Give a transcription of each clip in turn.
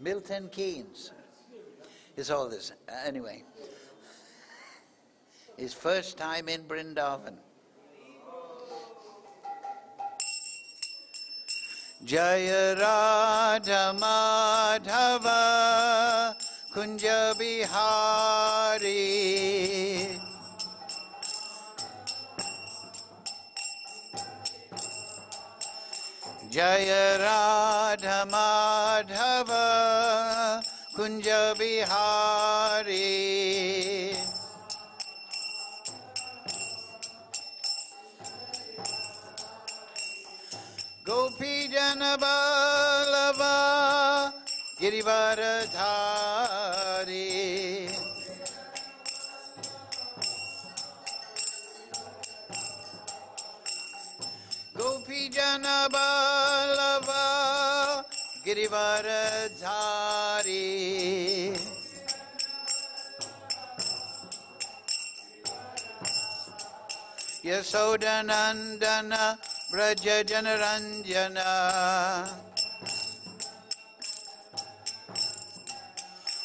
Milton Keynes. It's all this. Anyway, his first time in Vrindavan. Jaya Radha Madhava Kunja Bihari Jaya Radha Madhava Kunja Bihari Gopi Jana Ballava Girivaradhari Gopi Jana Ballava Girivaradhari Yasodanandana Braja Janaranjana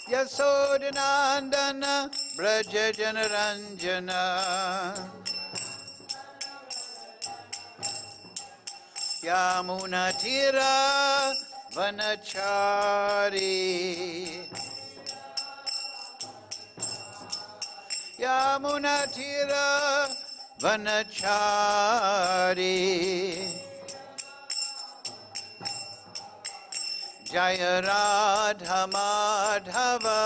Yasodanandana Braja Janaranjana Yamunatira Vanachari Yamunatira Vanachari Jaya Radha Madhava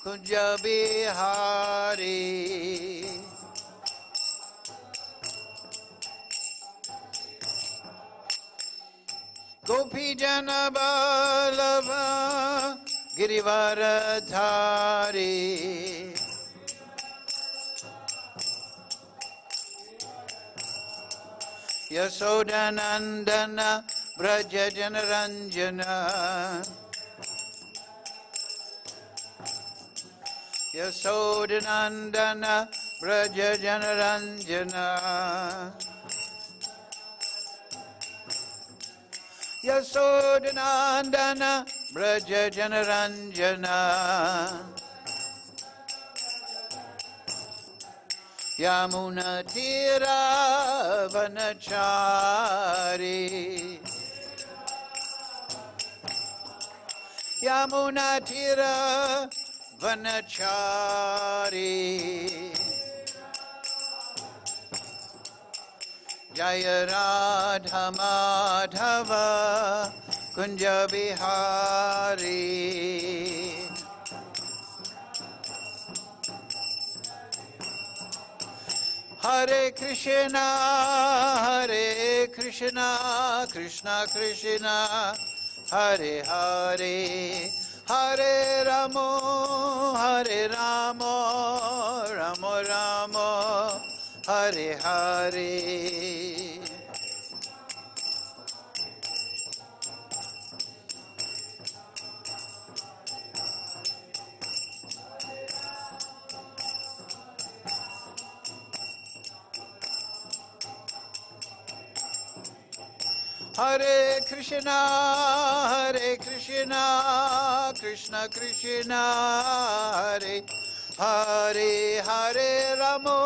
Kunja Bihari Gopi Jana Ballava Girivaradhari Yasodanandana Braja Janaranjana Yasodanandana Braja Janaranjana Yasodanandana Braja Janaranjana Yamunatira Vanachari Yamunatira Vanachari Jaya Radha Madhava Kunja Bihari Hare Krishna, Krishna Krishna, Hare Hare, Hare Ramo, Ramo Ramo, Hare Hare. Hare Krishna, Krishna Krishna, Hare Hare, Hare Ramo,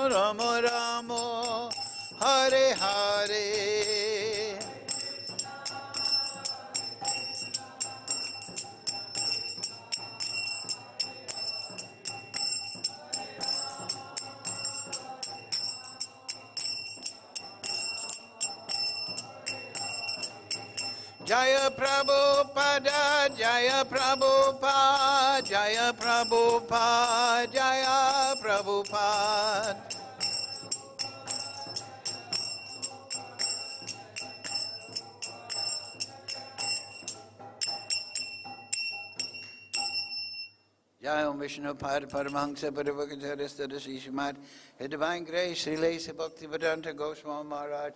Ramo Ramo, Hare Hare. Jaya Prabhupada, Jaya Prabhupada, Jaya Prabhupada, Jaya Prabhupada. Jai Om Viṣṇu Pad Paramahamsa Parivakacharya Srimad His Divine Grace Srila Bhaktivedanta Goswami Maharaj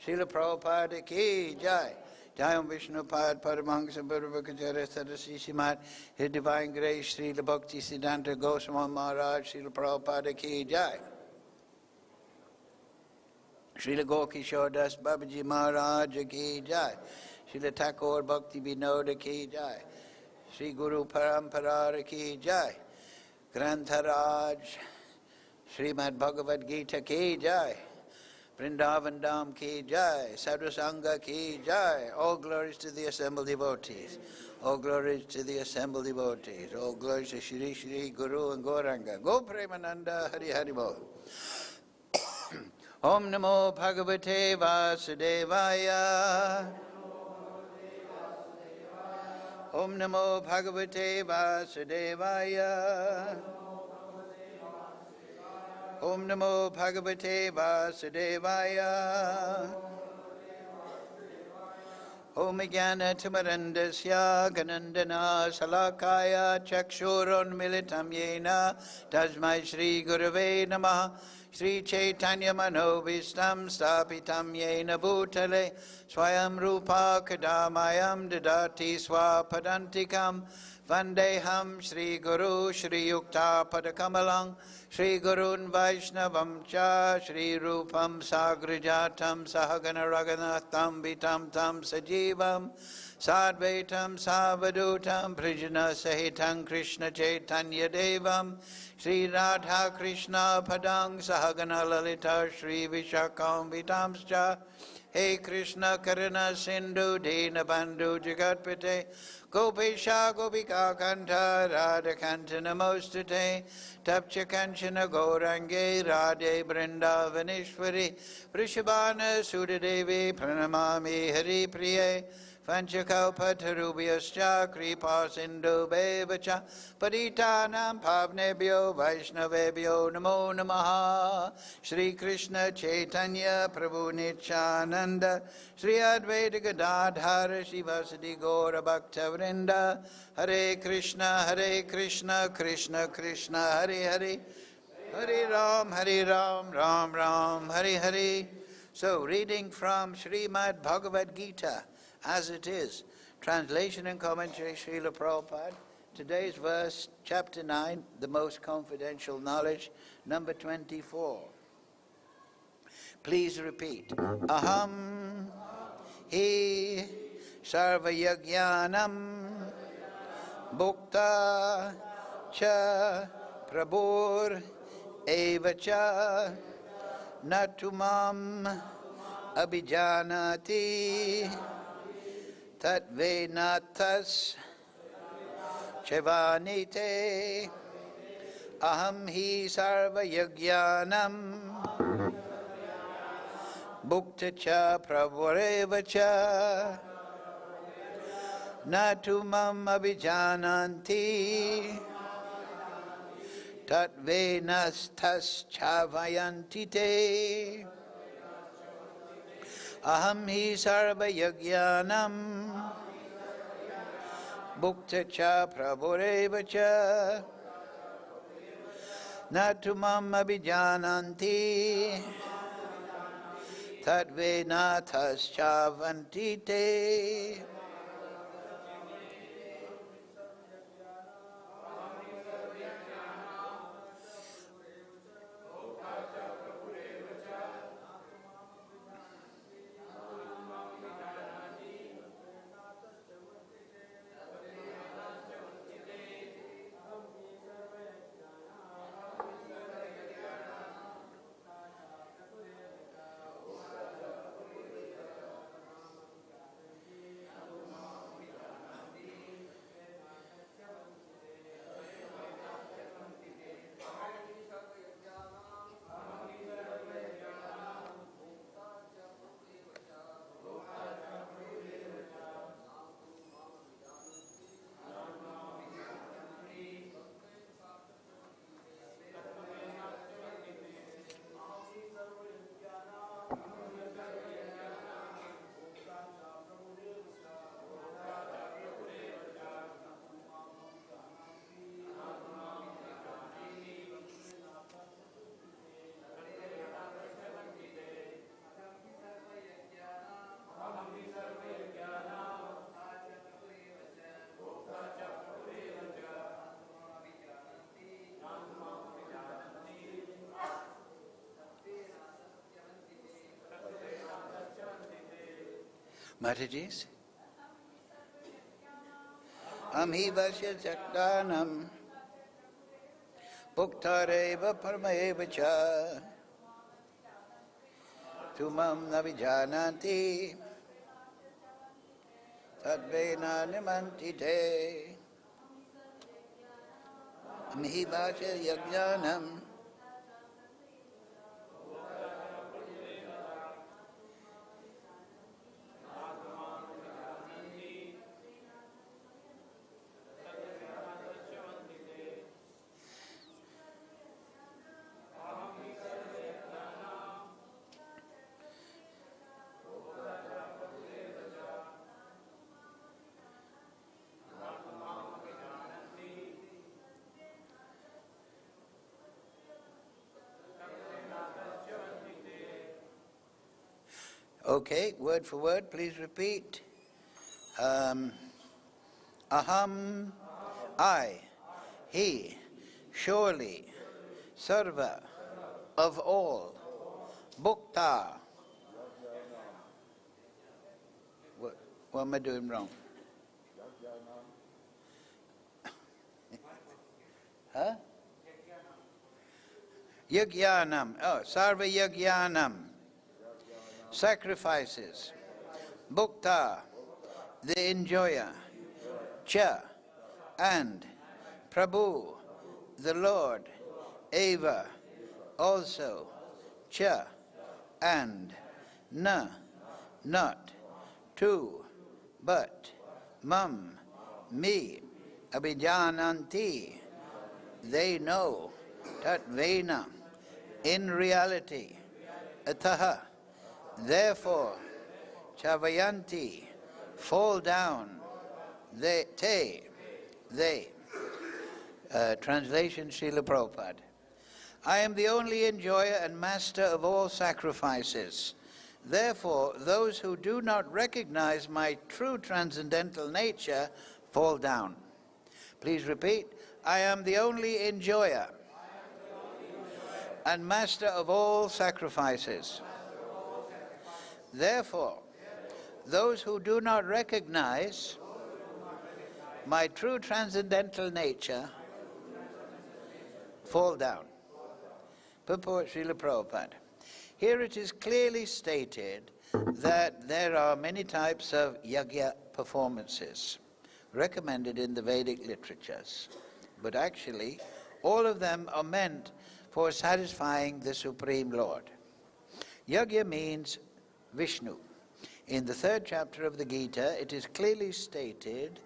Srila Prabhupada Ki Jai. Jai Om Viṣṇu Pad Paramahamsa Parivakacharya Srimad His Divine Grace Srila Bhaktivedanta Goswami Maharaj Srila Prabhupada Ki Jai. Srila Gokishore Das Babaji Maharaj Ki Jai. Srila Thakur Bhakti Vinoda ki jai. Sri Guru Parampara ki jai. Grantharaj Srimad Bhagavad-gītā ki jai. Vrindavan Dham ki jai. Sadhu Sangha ki jai. All glories to the assembled devotees. All glories to the assembled devotees. All glories to Shri Shri Guru and Gauranga. Go Premananda Hari Hari Bol. Om Namo Bhagavate Vasudevaya. Om Namo Bhagavate Vasudevaya. Om Namo Bhagavate Vasudevaya. Om Jnana Timarandasya Ganandana Salakaya Chakshurun Militam Yena Tasmai Shri Gurave Namaha. Shri Chaitanya Manobhistam Stapitam Yena Bhutale Swayam Rupa Kadamayam Dadati Swapadantikam Vandeham Shri Guru Shri Yukta Padakamalang Shri Gurun Vaishnavam Cha Shri Rupam Sagrijatam Sahagana Raghunatham Vitam Tam Sajivam Sadvaitam Savadutam Prijana Sahitam Kṛṣṇa Chaitanya Devam Shri Radha Kṛṣṇa Padang Sahagana Lalita Shri Vishakam Vitamscha He Kṛṣṇa Karuna Sindhu Dina Bandhu Jagatpate Gopesha Gopika Kanta Radha Kanta Namostate Tapcha Kanchana Gaurange Radhe Vrindavaneshwari Vrishabhana Sudadevi Pranamami Hari Priye Panchakalpatarubhyascha Kripa Sindhu Bevacha Paritanam Pavnebhyo Vaishnavebhyo Namo Namaha Shri Kṛṣṇa Chaitanya Prabhu Nityananda Shri Advaita Gadadhara Shivasadi Gaura Bhakta Vrinda Hare Kṛṣṇa Krishna Krishna Hare Hare Hare Ram Ram Ram Hare Hare. So reading from Srimad Bhagavad-gītā as it is, translation and commentary Srila Prabhupada. Today's verse, chapter 9, the most confidential knowledge, number 24. Please repeat. Aham hi sarva-yajñānāṁ bhoktā cha prabhur evacha natumam abhijānati tattvenātaś cyavanti ahaṁ hi sarva-yajñānāṁ bhoktā cha prabhurevacha natumam abhijānanti tattvenātaś cyavanti ahaṁ hi sarva-yajñānāṁ bhoktā cha prabhurevacha natumam abhijānanti tattvenātaś cyavanti. Matajis, amhivasya chaktanam bhoktareva parmayeva cha tumam abhijānanti tatvena nimanti te amhivasya yajñānām. Okay, word for word, please repeat. Aham, I, he, surely, sarva, of all, bhoktā. What am I doing wrong? Huh? Yajñānām. Oh, sarva-yajñānāṁ. Sacrifices. Bhoktā, the enjoyer. Cha, and. Prabhu, the Lord. Eva, also. Cha, and. Na, not. Tu, but. Mam, me. Abhijānanti, they know. Tattvena, in reality. Ataḥ, therefore. Cyavanti, fall down. They. Translation Srila Prabhupada. I am the only enjoyer and master of all sacrifices. Therefore, those who do not recognize my true transcendental nature fall down. Please repeat. I am the only enjoyer and master of all sacrifices. Therefore, those who do not recognize my true transcendental nature fall down. Purport Srila Prabhupada. Here it is clearly stated that there are many types of yajña performances recommended in the Vedic literatures, but actually all of them are meant for satisfying the Supreme Lord. Yajña means Viṣṇu. In the third chapter of the Gita, it is clearly stated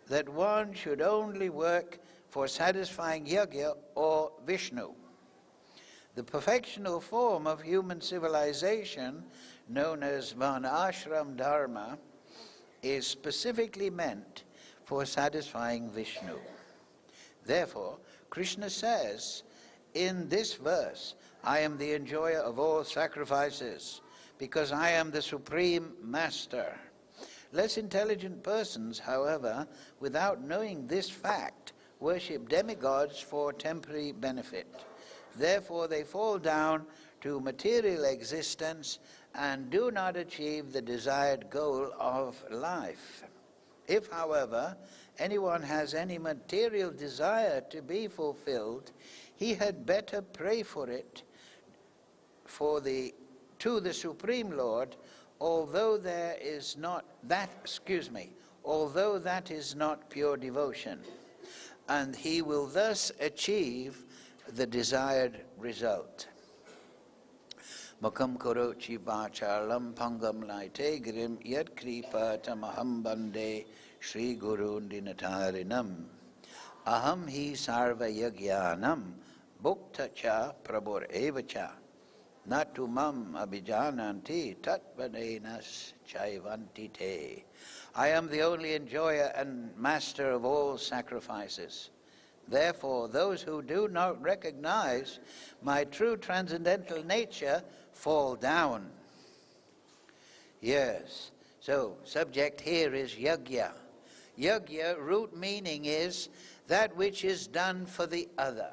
that one should only work for satisfying Yajña or Viṣṇu. The perfectional form of human civilization, known as varṇāśrama-dharma, is specifically meant for satisfying Viṣṇu. Therefore, Kṛṣṇa says in this verse, I am the enjoyer of all sacrifices, because I am the Supreme Master. Less intelligent persons, however, without knowing this fact, worship demigods for temporary benefit. Therefore, they fall down to material existence and do not achieve the desired goal of life. If, however, anyone has any material desire to be fulfilled, he had better pray for it to the Supreme Lord, although that is not pure devotion, and he will thus achieve the desired result. Makam korochi vachalam pangam laite girim yad kripa tam aham bande Shri Gurun dinatarinam aham hi sarva-yajñānāṁ bhoktā cha prabhur eva cha natu mam abhijānanti tattvenā cyavanti te. I am the only enjoyer and master of all sacrifices. Therefore, those who do not recognize my true transcendental nature fall down. Yes, so subject here is yajña. Yajña, root meaning is that which is done for the other.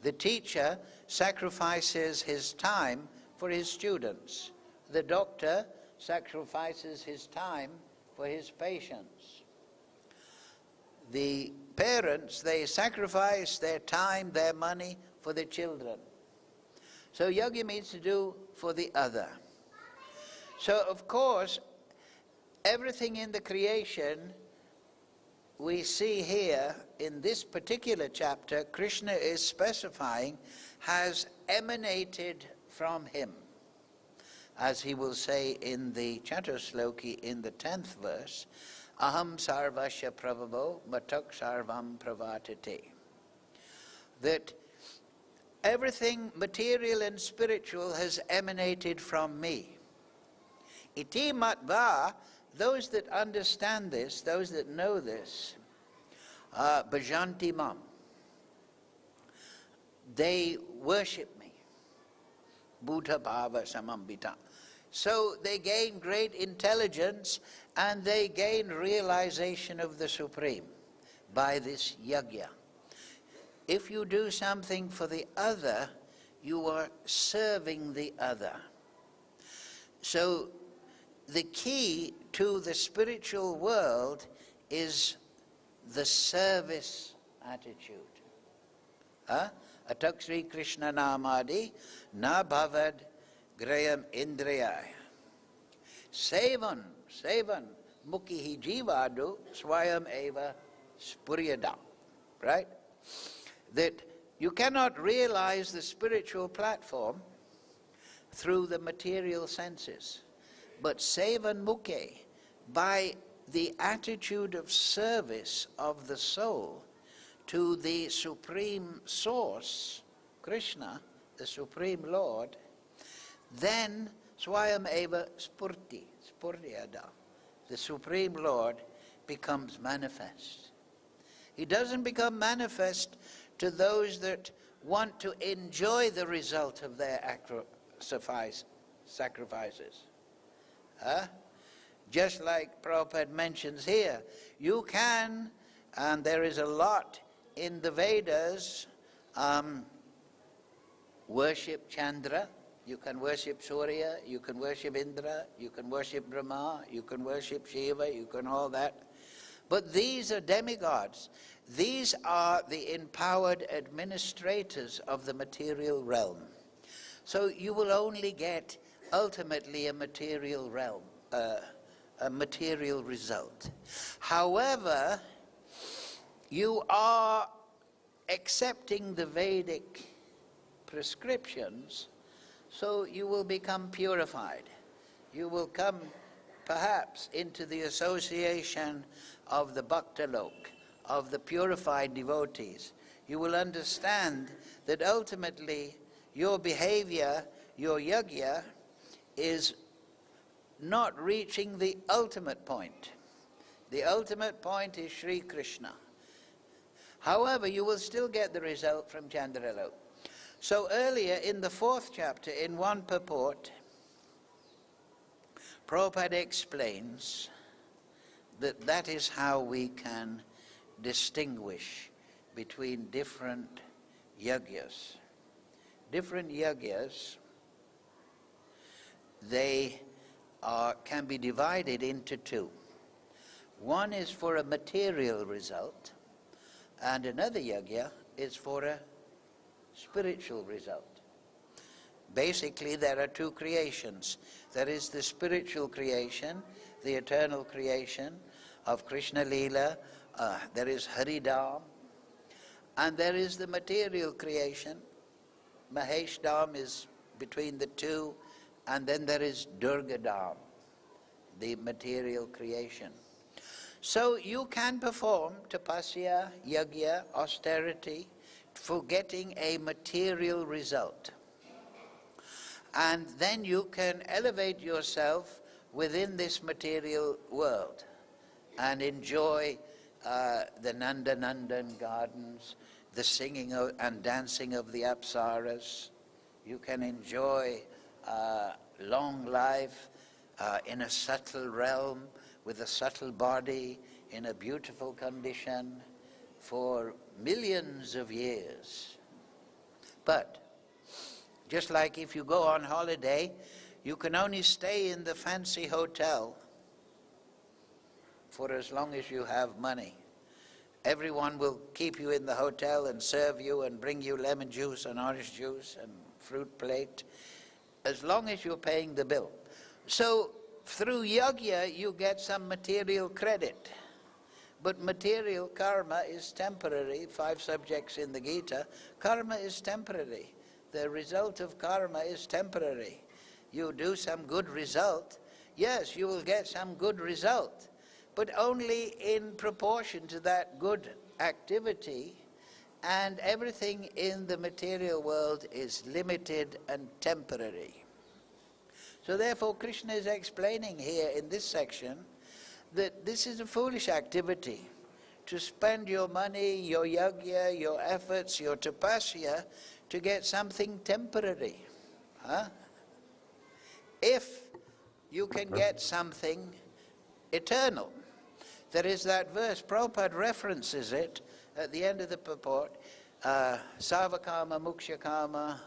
The teacher sacrifices his time for his students. The doctor sacrifices his time for his patients. the parents, they sacrifice their time, their money for the children. So yajña means to do for the other. So of course, everything in the creation we see here in this particular chapter, Kṛṣṇa is specifying, has emanated from him. As he will say in the Chatusloki in the 10th verse, ahaṁ sarvasya prabhu matak sarvam pravartate. That everything material and spiritual has emanated from me. Iti matva, those that understand this, those that know this, bhajanti mam, they worship me. Buddha bhava samambita. So they gain great intelligence and they gain realization of the Supreme by this yajña. If you do something for the other, you are serving the other. So the key to the spiritual world is the service attitude. Ataḥ Sri Kṛṣṇa namadi na bhavad grayam indriyaya. Sevan mukhihi jivadu swayam eva spuryada. Right? That you cannot realize the spiritual platform through the material senses. But sevan mukhe, by the attitude of service of the soul to the Supreme Source, Kṛṣṇa, the Supreme Lord, then swayam eva spurtyada, the Supreme Lord becomes manifest. He doesn't become manifest to those that want to enjoy the result of their sacrifices. Just like Prabhupada mentions here, you can, and there is a lot in the Vedas, worship Chandra, you can worship Surya, you can worship Indra, you can worship Brahma, you can worship Shiva, you can all that. But these are demigods. These are the empowered administrators of the material realm. So you will only get ultimately a material realm, a material result. However, you are accepting the Vedic prescriptions, so you will become purified. You will come perhaps into the association of the bhoktā lok, of the purified devotees. You will understand that ultimately your behavior, your yajña, is not reaching the ultimate point. The ultimate point is Sri Kṛṣṇa. However, you will still get the result from Chandralok. So earlier in the 4th chapter, in one purport, Prabhupada explains that that is how we can distinguish between different yajñas. Different yajñas, they can be divided into two. One is for a material result, and another yajña is for a spiritual result. Basically, there are two creations. There is the spiritual creation, the eternal creation of Krishna Leela, there is Haridam, and there is the material creation. Maheshdam is between the two, and then there is Durgadam, the material creation. So you can perform tapasya, yajña, austerity, for getting a material result. And then you can elevate yourself within this material world and enjoy the Nandanandan gardens, the singing and dancing of the apsaras. You can enjoy long life in a subtle realm with a subtle body in a beautiful condition for millions of years. But just like if you go on holiday, you can only stay in the fancy hotel for as long as you have money. everyone will keep you in the hotel and serve you and bring you lemon juice and orange juice and fruit plate, as long as you're paying the bill. So through yajña you get some material credit. But material karma is temporary. 5 subjects in the Gita. Karma is temporary. The result of karma is temporary. You do some good result, yes, you will get some good result, but only in proportion to that good activity, and everything in the material world is limited and temporary. So therefore Kṛṣṇa is explaining here in this section that this is a foolish activity, to spend your money, your yajña, your efforts, your tapasya to get something temporary. If you can get something eternal. There is that verse, Prabhupada references it at the end of the purport, sarva-kama, muksha-kama,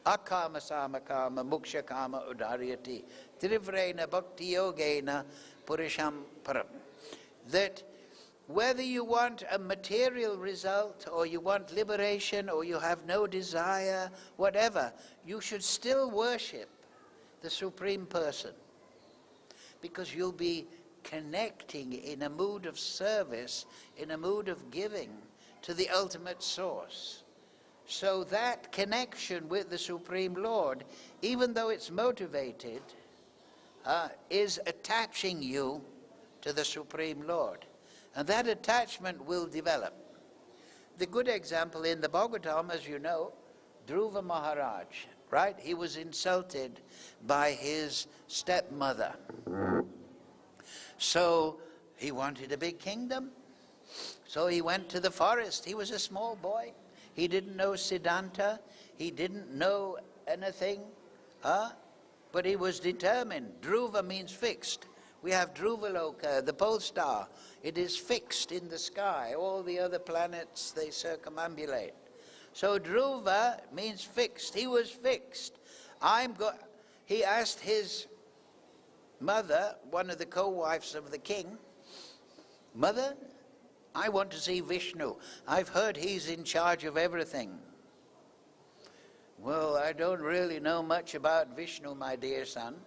akama sama-kama, muksha-kama udariyati, trivrena bhakti-yogena purisham param. That whether you want a material result, or you want liberation, or you have no desire, whatever, you should still worship the Supreme Person, because you'll be connecting in a mood of service, in a mood of giving to the ultimate source. So that connection with the Supreme Lord, even though it's motivated, is attaching you to the Supreme Lord. And that attachment will develop. The good example in the Bhagavatam, as you know, Dhruva Maharaj, right? He was insulted by his stepmother. So he wanted a big kingdom. So he went to the forest. He was a small boy. He didn't know Siddhanta. He didn't know anything. But he was determined. Dhruva means fixed. We have Dhruvaloka, the pole star. It is fixed in the sky. All the other planets, they circumambulate. So Dhruva means fixed. He was fixed. He asked his mother, one of the co-wives of the king, "Mother, I want to see Viṣṇu. I've heard he's in charge of everything." "Well, I don't really know much about Viṣṇu, my dear son,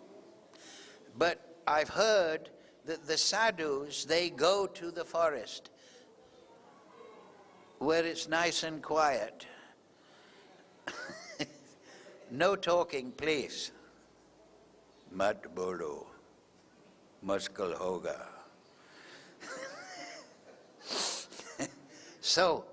but I've heard that the sadhus, they go to the forest where it's nice and quiet. No talking, please. Mat bolo, muskal hoga." So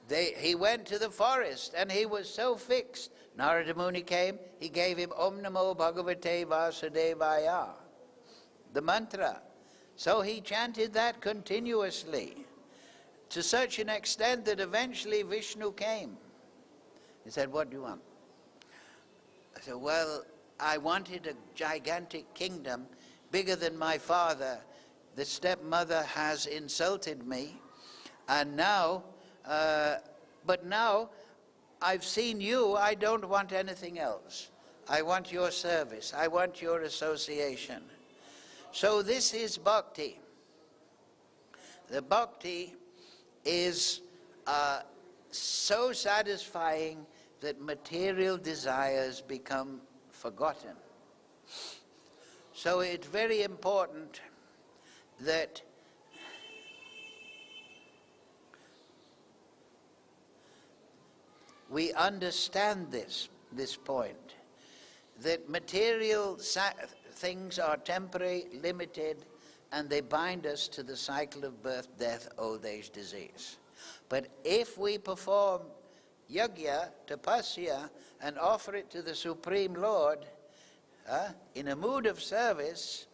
he went to the forest, and he was so fixed. Narada Muni came, he gave him Om Namo Bhagavate Vasudevaya, the mantra. So he chanted that continuously, to such an extent that eventually Viṣṇu came. He said, "What do you want?" I said, "Well, I wanted a gigantic kingdom, bigger than my father. The stepmother has insulted me, and now, but now I've seen you, I don't want anything else. I want your service, I want your association." So this is bhakti. The bhakti is so satisfying that material desires become forgotten. So it's very important that we understand this point, that material things are temporary, limited, and they bind us to the cycle of birth, death, old age, disease. But if we perform yajña, tapasya, and offer it to the Supreme Lord in a mood of service,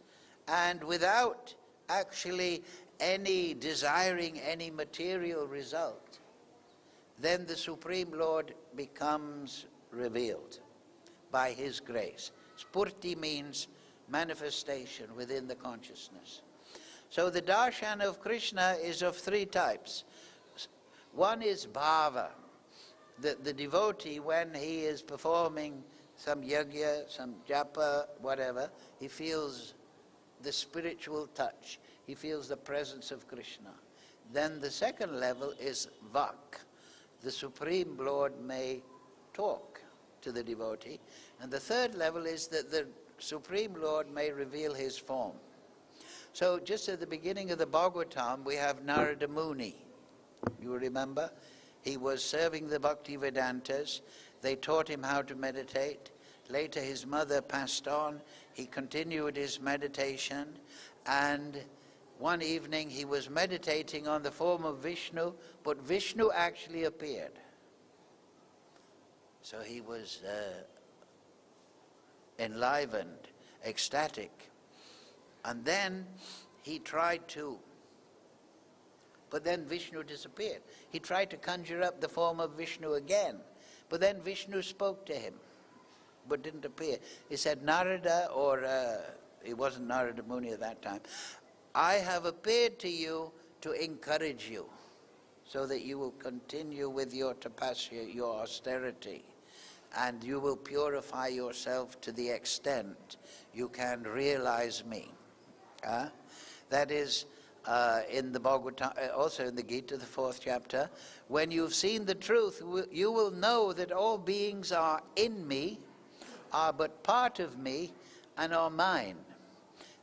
and without actually any desiring any material result, then the Supreme Lord becomes revealed by His grace. Spurti means manifestation within the consciousness. So the darshan of Kṛṣṇa is of 3 types. One is bhava, the devotee, when he is performing some yajña, some japa, whatever, he feels the spiritual touch. He feels the presence of Kṛṣṇa. Then the second level is vak. The Supreme Lord may talk to the devotee. And the third level is that the Supreme Lord may reveal his form. So just at the beginning of the Bhagavatam, we have Narada Muni. You remember? He was serving the Bhakti Vedantas. They taught him how to meditate. Later his mother passed on. He continued his meditation. And one evening he was meditating on the form of Viṣṇu, but Viṣṇu actually appeared. So he was enlivened, ecstatic. And then he tried to, but then Viṣṇu disappeared. He tried to conjure up the form of Viṣṇu again, but then Viṣṇu spoke to him, but didn't appear. He said, Narada, or it wasn't Narada Muni at that time, I have appeared to you to encourage you, so that you will continue with your tapasya, your austerity, and you will purify yourself to the extent you can realize me. That is in the Bhagavatam, also in the Gita, the 4th chapter. When you've seen the truth, you will know that all beings are in me, are but part of me, and are mine.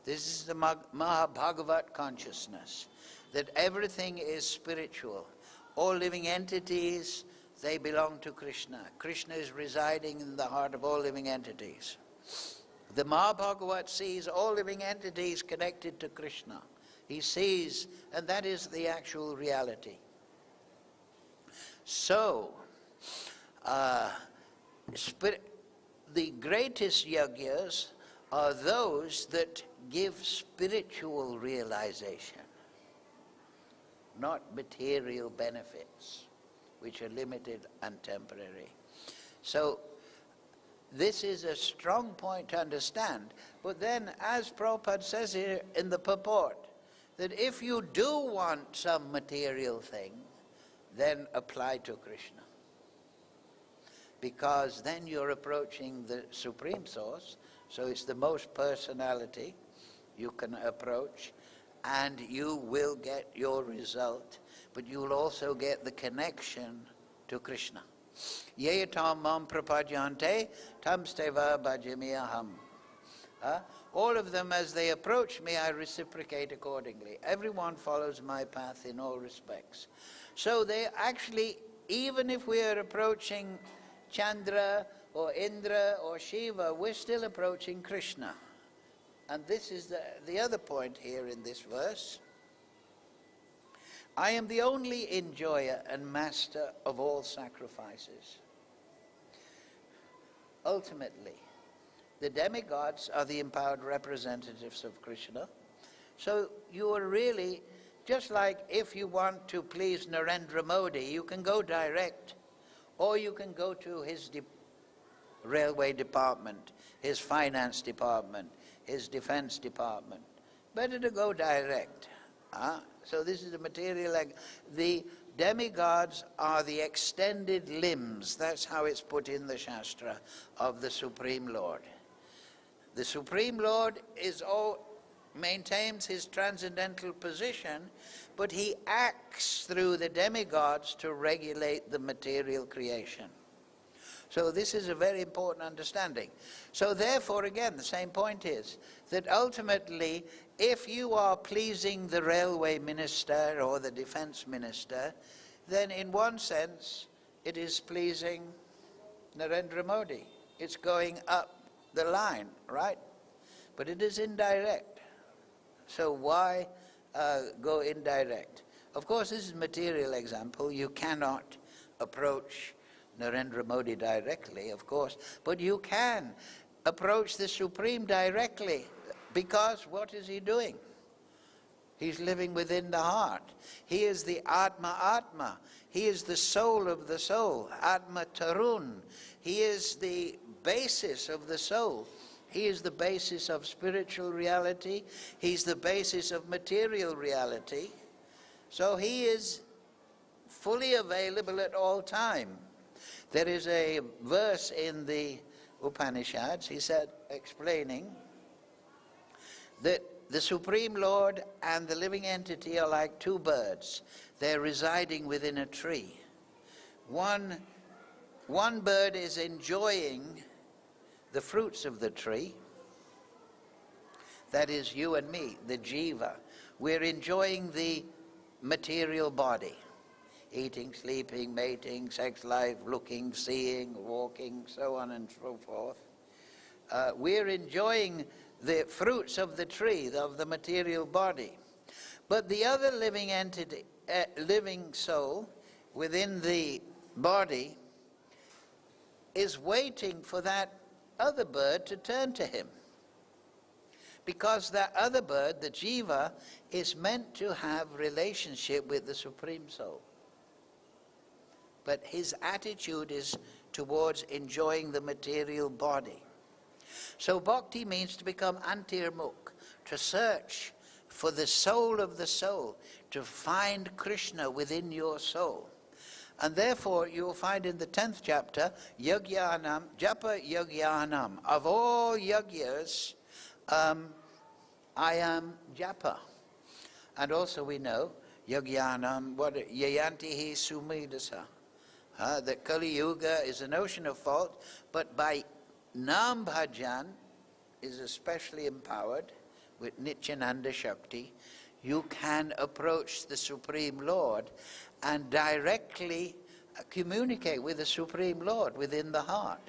This is the Mahabhagavat consciousness, that everything is spiritual. All living entities, they belong to Kṛṣṇa. Kṛṣṇa is residing in the heart of all living entities. The Mahabhagavat sees all living entities connected to Kṛṣṇa. He sees, and that is the actual reality. So, the greatest yajñas are those that give spiritual realization, not material benefits, which are limited and temporary. So, this is a strong point to understand. But then, as Prabhupada says here in the Purport, that if you do want some material thing, then apply to Kṛṣṇa. Because then you're approaching the Supreme Source, so it's the most personality you can approach, and you will get your result, but you will also get the connection to Kṛṣṇa. Ye tam mam prapadyante tam steva bhajami aham. All of them, as they approach me, I reciprocate accordingly. Everyone follows my path in all respects. So they actually, even if we are approaching Chandra or Indra or Shiva, we're still approaching Kṛṣṇa. And this is the other point here in this verse. I am the only enjoyer and master of all sacrifices. Ultimately, the demigods are the empowered representatives of Kṛṣṇa. So you are really, just like if you want to please Narendra Modi, you can go direct, or you can go to his railway department, his finance department, his defense department. Better to go direct. So this is the material. The demigods are the extended limbs, that's how it's put in the Shastra, of the Supreme Lord. The Supreme Lord maintains his transcendental position, but he acts through the demigods to regulate the material creation. So this is a very important understanding. So therefore, again, the same point is that ultimately, if you are pleasing the railway minister or the defense minister, then in one sense, it is pleasing Narendra Modi. It's going up the line, right? But it is indirect. So why go indirect? Of course, this is a material example. You cannot approach Narendra Modi directly, of course, but you can approach the Supreme directly, because what is he doing? He's living within the heart. He is the Atma. He is the soul of the soul, Atma Tarun. He is the basis of the soul. He is the basis of spiritual reality. He's the basis of material reality. So he is fully available at all time. There is a verse in the Upanishads, he said, explaining that the Supreme Lord and the living entity are like two birds. They're residing within a tree. One bird is enjoying the fruits of the tree. That is you and me, the jiva. We're enjoying the material body. Eating, sleeping, mating, sex life, looking, seeing, walking, so on and so forth. We're enjoying the fruits of the tree, of the material body. But the other living entity, living soul within the body is waiting for that other bird to turn to him. Because that other bird, the jiva, is meant to have relationship with the Supreme Soul. But his attitude is towards enjoying the material body. So bhakti means to become antirmukh, to search for the soul of the soul, to find Kṛṣṇa within your soul. And therefore you will find in the 10th chapter, yajñānām, japa yajñānām. Of all yajñas, I am japa. And also we know, yajñānām, yayantihi sumedasa. That Kali Yuga is an ocean of fault, but by Nam Bhajan is especially empowered with Nityananda Shakti. You can approach the Supreme Lord and directly communicate with the Supreme Lord within the heart.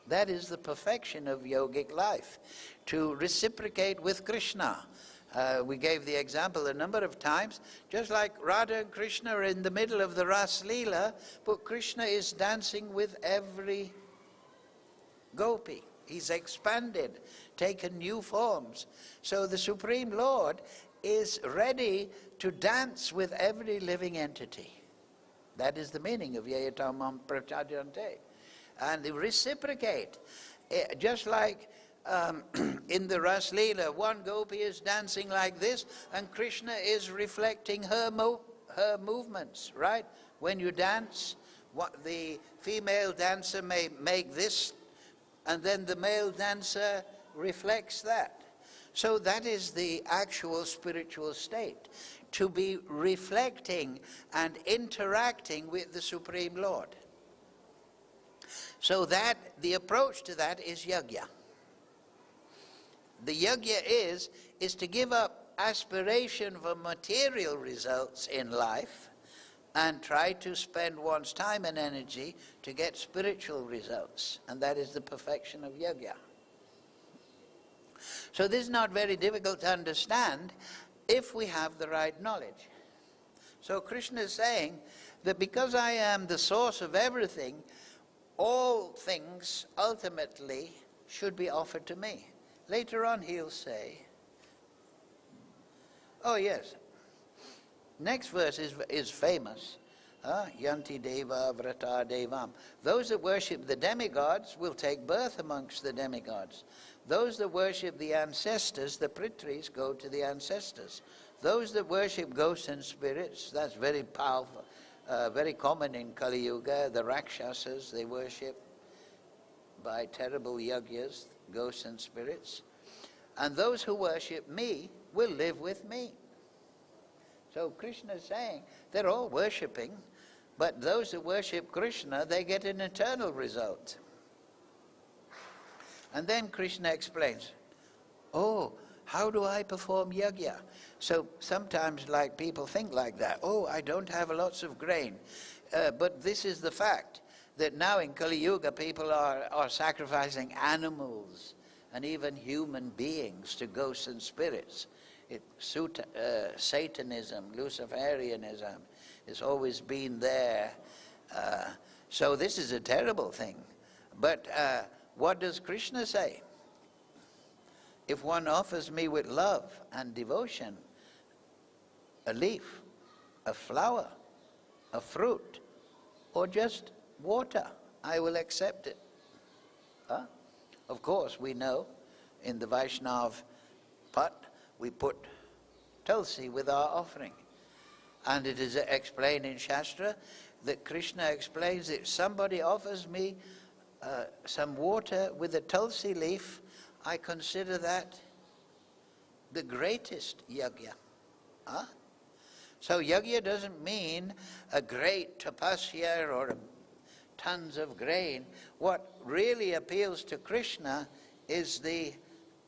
That is the perfection of yogic life, to reciprocate with Kṛṣṇa. We gave the example a number of times, just like Radha and Kṛṣṇa are in the middle of the Ras Leela, but Kṛṣṇa is dancing with every gopi. He's expanded, taken new forms. So the Supreme Lord is ready to dance with every living entity. That is the meaning of yajñānām pratyajante. And they reciprocate. Just like in the Ras Leela, one gopi is dancing like this, and Kṛṣṇa is reflecting her movements, right? When you dance, the female dancer may make this, and then the male dancer reflects that. So that is the actual spiritual state, to be reflecting and interacting with the Supreme Lord. So that the approach to that is yajña. The yajña is to give up aspiration for material results in life and try to spend one's time and energy to get spiritual results. And that is the perfection of yajña. So this is not very difficult to understand if we have the right knowledge. So Kṛṣṇa is saying that because I am the source of everything, all things ultimately should be offered to me. Later on he'll say, oh yes, next verse is famous. Yanti deva vrata devam. Those that worship the demigods will take birth amongst the demigods. Those that worship the ancestors, the pritris, go to the ancestors. Those that worship ghosts and spirits, that's very powerful, very common in Kali Yuga. The Rakshasas, they worship by terrible yajñas, ghosts and spirits. And those who worship me will live with me. So Kṛṣṇa is saying they're all worshipping, but those who worship Kṛṣṇa, they get an eternal result. And then Kṛṣṇa explains, oh, how do I perform yajña? So sometimes like people think like that, oh, I don't have lots of grain. But this is the fact, that now in Kali Yuga people are sacrificing animals and even human beings to ghosts and spirits. Satanism, Luciferianism has always been there. So this is a terrible thing. But what does Kṛṣṇa say? If one offers me with love and devotion a leaf, a flower, a fruit, or just water, I will accept it. Of course, we know in the Vaishnav pot, we put tulsi with our offering. And it is explained in Shastra that Kṛṣṇa explains that if somebody offers me some water with a tulsi leaf, I consider that the greatest yajña. Huh? So yajña doesn't mean a great tapasya or tons of grain. What really appeals to Kṛṣṇa is the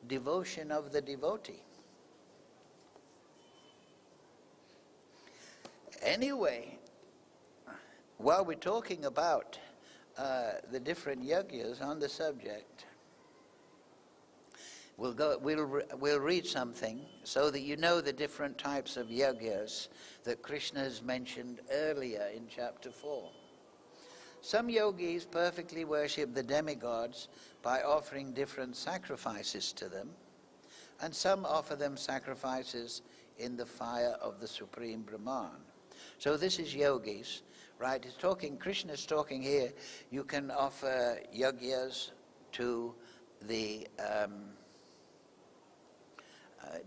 devotion of the devotee. Anyway, while we're talking about the different yajñas on the subject, we'll read something so that you know the different types of yajñas that Kṛṣṇa has mentioned earlier in chapter 4. Some yogis perfectly worship the demigods by offering different sacrifices to them, and some offer them sacrifices in the fire of the Supreme Brahman. So this is yogis, right? Kṛṣṇa is talking here, you can offer yajñas to the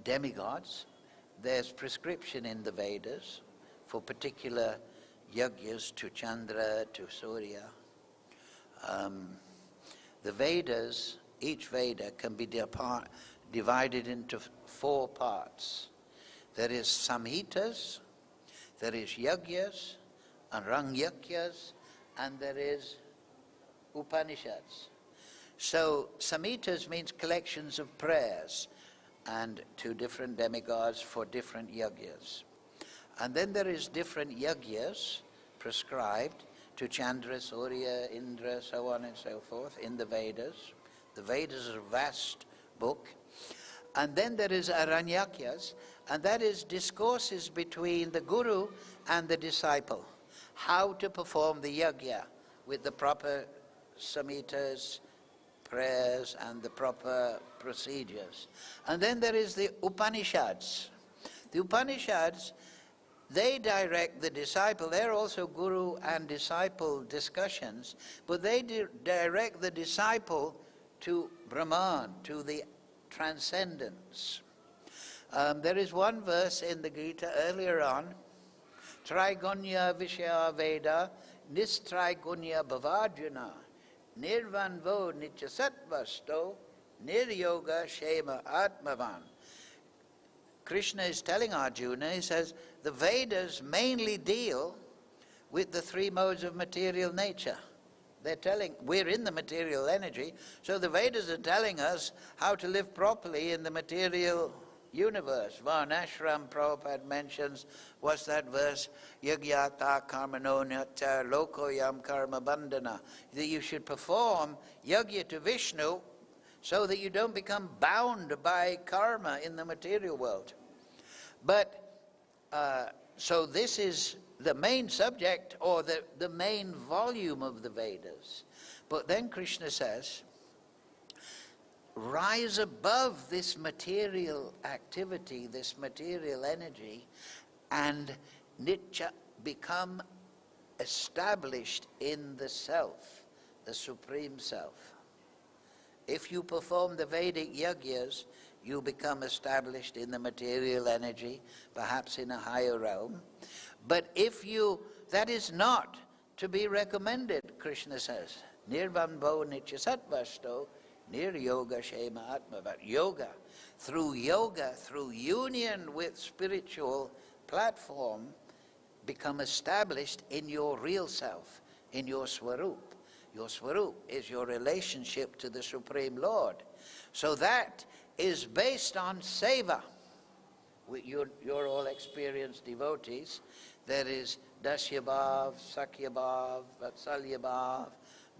demigods. There's prescription in the Vedas for particular yajñas to Chandra, to Surya. The Vedas, each Veda can be divided into 4 parts. There is samhitas, there is yajñas, and rangyajñas, and there is Upanishads. So samhitas means collections of prayers, and to different demigods for different yajñas. And then there is different yajñas prescribed to Chandra, Surya, Indra, so on and so forth in the Vedas. The Vedas is a vast book. And then there is aranyajñas, and that is discourses between the guru and the disciple. How to perform the yajña with the proper samhitas, prayers, and the proper procedures. And then there is the Upanishads. The Upanishads, they direct the disciple. They're also guru and disciple discussions, but they direct the disciple to Brahman, to the transcendence. There is one verse in the Gita earlier on, Traigunya Vishya Veda, Nistraigunya Bhavajana, Nirvanvo Nityasatvasto, Niryoga Shema Atmavan. Kṛṣṇa is telling Arjuna, he says, the Vedas mainly deal with the 3 modes of material nature. They're telling, we're in the material energy, so the Vedas are telling us how to live properly in the material universe. Varṇāśrama Prabhupada mentions, what's that verse? Yagyata karmano nyata lokoyam karma bandhana. That you should perform yajña to Viṣṇu so that you don't become bound by karma in the material world. But, so this is the main subject, or the main volume of the Vedas. But then Kṛṣṇa says, rise above this material activity, this material energy, and nitya, become established in the self, the Supreme Self. If you perform the Vedic yajñas, you become established in the material energy, perhaps in a higher realm. But if you, that is not to be recommended, Kṛṣṇa says. Nirvanbo nityasatvasto, nir-yoga shema atmavat. Yoga, through union with spiritual platform, become established in your real self, in your swarup. Your swarup is your relationship to the Supreme Lord. So that is based on seva. You're all experienced devotees. There is Dasya Bhav, Sakya Bhav, Vatsalya Bhav,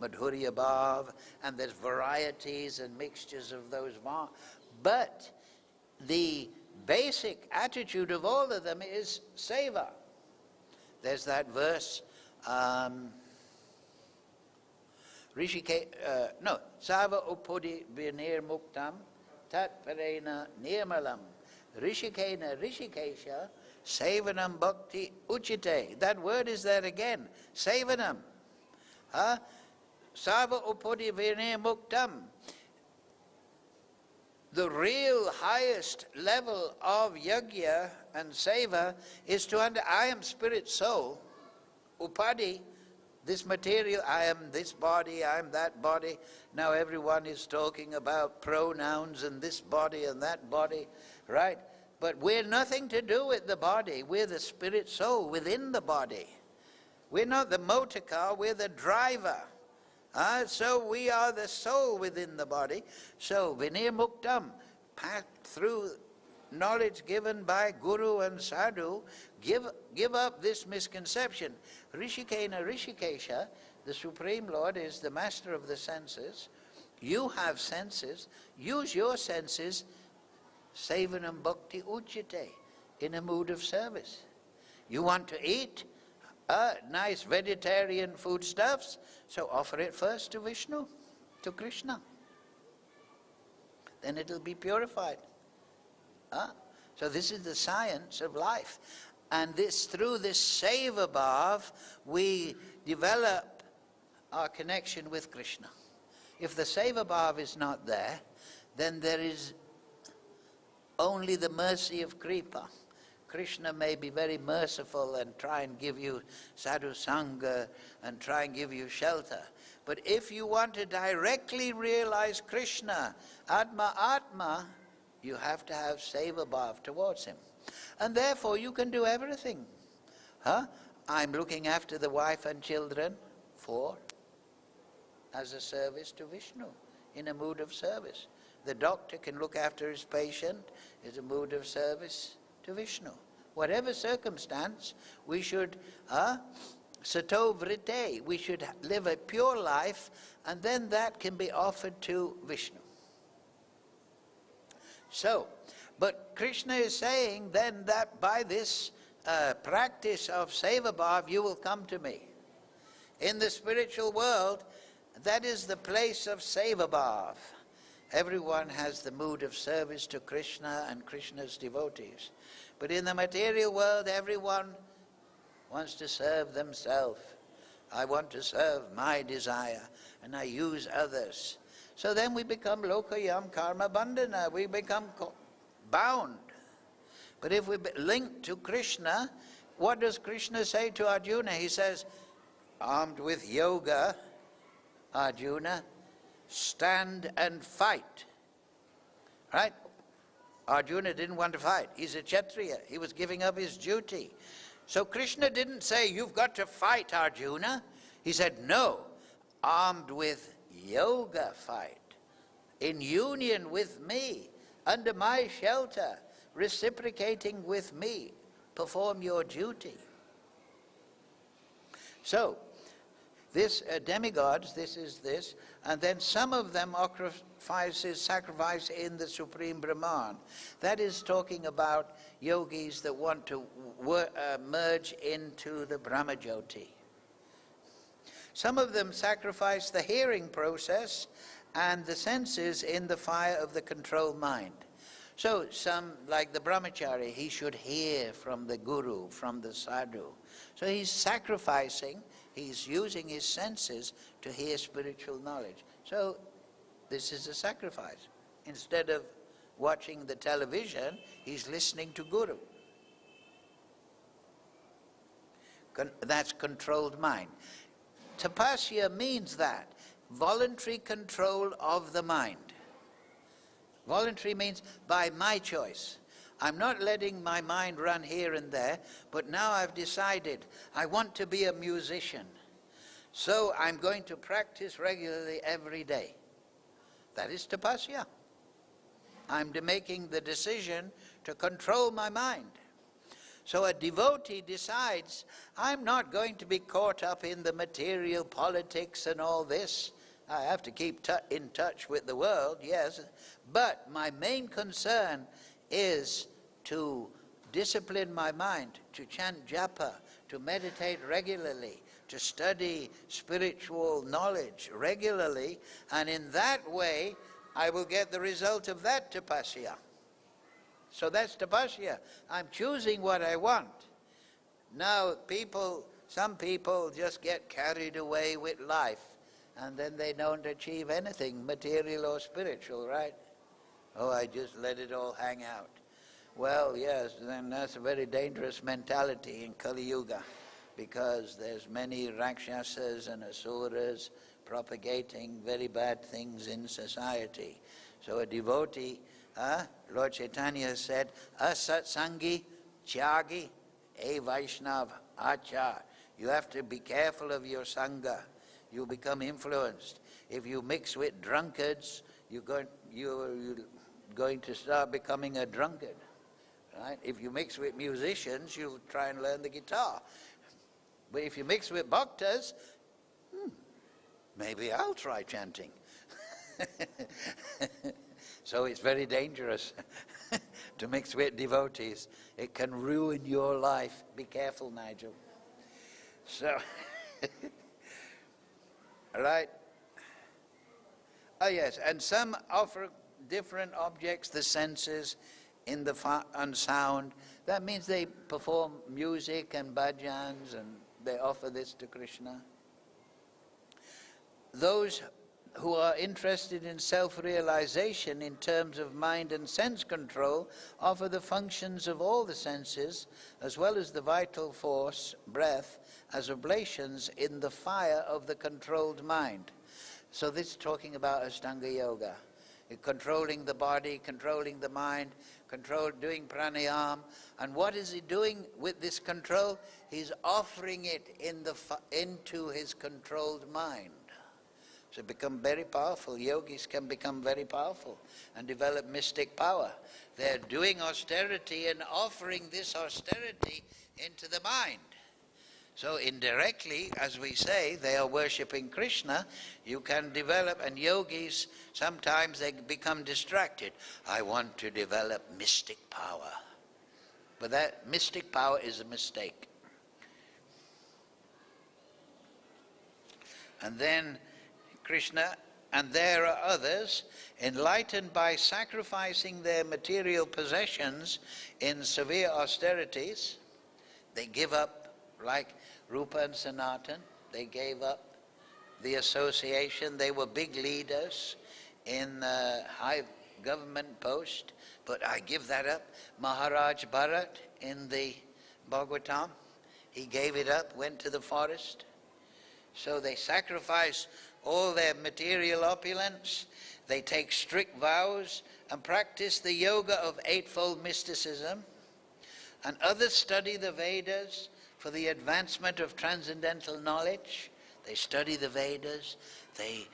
Madhurya Bhav, and there's varieties and mixtures of those bhavs. But the basic attitude of all of them is seva. There's that verse, Sava upodi vinir muktam tattvena nirmalam rishikena rishikesha sevanam bhakti uchite. That word is there again, sevanam. Sava upodi vinir muktam. The real highest level of yajña and seva is to I am spirit soul. Upadi, this material, I am this body, I am that body. Now everyone is talking about pronouns and this body and that body, right? But we're nothing to do with the body. We're the spirit soul within the body. We're not the motor car, we're the driver. So we are the soul within the body. So vinirmuktam, packed through knowledge given by Guru and Sadhu, give up this misconception. Rishikena Rishikesha, the Supreme Lord is the master of the senses. You have senses. Use your senses, sevanam bhakti ujjate, in a mood of service. You want to eat nice vegetarian foodstuffs, so offer it first to Viṣṇu, to Kṛṣṇa. Then it'll be purified. So this is the science of life. And through this seva bhav, we develop our connection with Kṛṣṇa. If the seva bhav is not there, then there is only the mercy of kripa. Kṛṣṇa may be very merciful and try and give you sadhu sangha and try and give you shelter. But if you want to directly realize Kṛṣṇa, Atma Atma, you have to have seva bhav towards him. And therefore you can do everything. I'm looking after the wife and children as a service to Viṣṇu, in a mood of service. The doctor can look after his patient as a mood of service to Viṣṇu. Whatever circumstance, we should sato vrite, we should live a pure life, and then that can be offered to Viṣṇu. So, but Kṛṣṇa is saying then that by this practice of seva bhav, you will come to me. In the spiritual world, that is the place of seva bhav. Everyone has the mood of service to Kṛṣṇa and Kṛṣṇa's devotees. But in the material world, everyone wants to serve themselves. I want to serve my desire, and I use others. So then we become lokayam karma bandhana, we become bound. But if we link to Kṛṣṇa, what does Kṛṣṇa say to Arjuna? He says, armed with yoga, Arjuna, stand and fight. Right? Arjuna didn't want to fight. He's a Kshatriya. He was giving up his duty. So Kṛṣṇa didn't say, you've got to fight, Arjuna. He said, no, armed with yoga fight, in union with me, under my shelter, reciprocating with me, perform your duty. So, this demigods, this is this, and then some of them sacrifice in the Supreme Brahman. That is talking about yogis that want to merge into the Brahmajyoti. Some of them sacrifice the hearing process and the senses in the fire of the controlled mind. So some, like the brahmachari, he should hear from the guru, from the sadhu. So he's sacrificing, he's using his senses to hear spiritual knowledge. So this is a sacrifice. Instead of watching the television, he's listening to guru. That's controlled mind. Tapasya means that, voluntary control of the mind. Voluntary means by my choice. I'm not letting my mind run here and there, but now I've decided I want to be a musician. So I'm going to practice regularly every day. That is tapasya. I'm making the decision to control my mind. So a devotee decides, I'm not going to be caught up in the material politics and all this. I have to keep in touch with the world, yes, but my main concern is to discipline my mind, to chant japa, to meditate regularly, to study spiritual knowledge regularly, and in that way I will get the result of that tapasya. So that's tapasya. I'm choosing what I want. Now some people just get carried away with life, and then they don't achieve anything, material or spiritual, right? Oh, I just let it all hang out. Well, yes, then that's a very dangerous mentality in Kali Yuga. because there's many rakshasas and asuras propagating very bad things in society. So a devotee, Lord Chaitanya said, asatsangi tyagi e Vaishnav achar. You have to be careful of your sangha. You become influenced. If you mix with drunkards, you're going to start becoming a drunkard. Right? If you mix with musicians, you'll try and learn the guitar. But if you mix with bhoktas, maybe I'll try chanting. So it's very dangerous to mix with devotees. It can ruin your life. Be careful, Nigel. So, right? Oh yes, and some offer different objects, the senses, in the and sound. That means they perform music and bhajans, and they offer this to Kṛṣṇa. Those who are interested in self-realization in terms of mind and sense control offer the functions of all the senses, as well as the vital force, breath, as oblations in the fire of the controlled mind. So this is talking about Ashtanga Yoga. Controlling the body, controlling the mind, doing pranayama. And what is he doing with this control? He's offering it into his controlled mind. So become very powerful. Yogis can become very powerful and develop mystic power. They're doing austerity and offering this austerity into the mind. So indirectly, as we say, they are worshipping Kṛṣṇa. You can develop, and yogis, sometimes they become distracted. I want to develop mystic power. But that mystic power is a mistake. And then Kṛṣṇa, and there are others, enlightened by sacrificing their material possessions in severe austerities. They give up, like Rupa and Sanatan, they gave up the association. They were big leaders in high government post, but I give that up. Maharaj Bharat in the Bhagavatam, he gave it up, went to the forest. So they sacrifice all their material opulence. They take strict vows and practice the yoga of eightfold mysticism. And others study the Vedas for the advancement of transcendental knowledge. They study the Vedas, they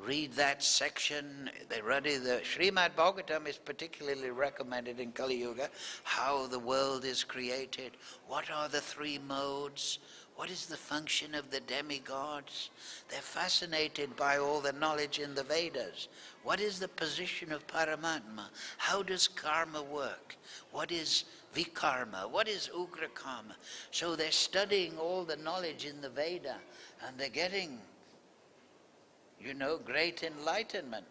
read that section, they study the Srimad Bhagavatam is particularly recommended in Kali Yuga, how the world is created, what are the three modes, what is the function of the demigods. They're fascinated by all the knowledge in the Vedas. What is the position of Paramatma? How does karma work? What is vikarma? What is ugrakarma? So they're studying all the knowledge in the Veda, and they're getting, great enlightenment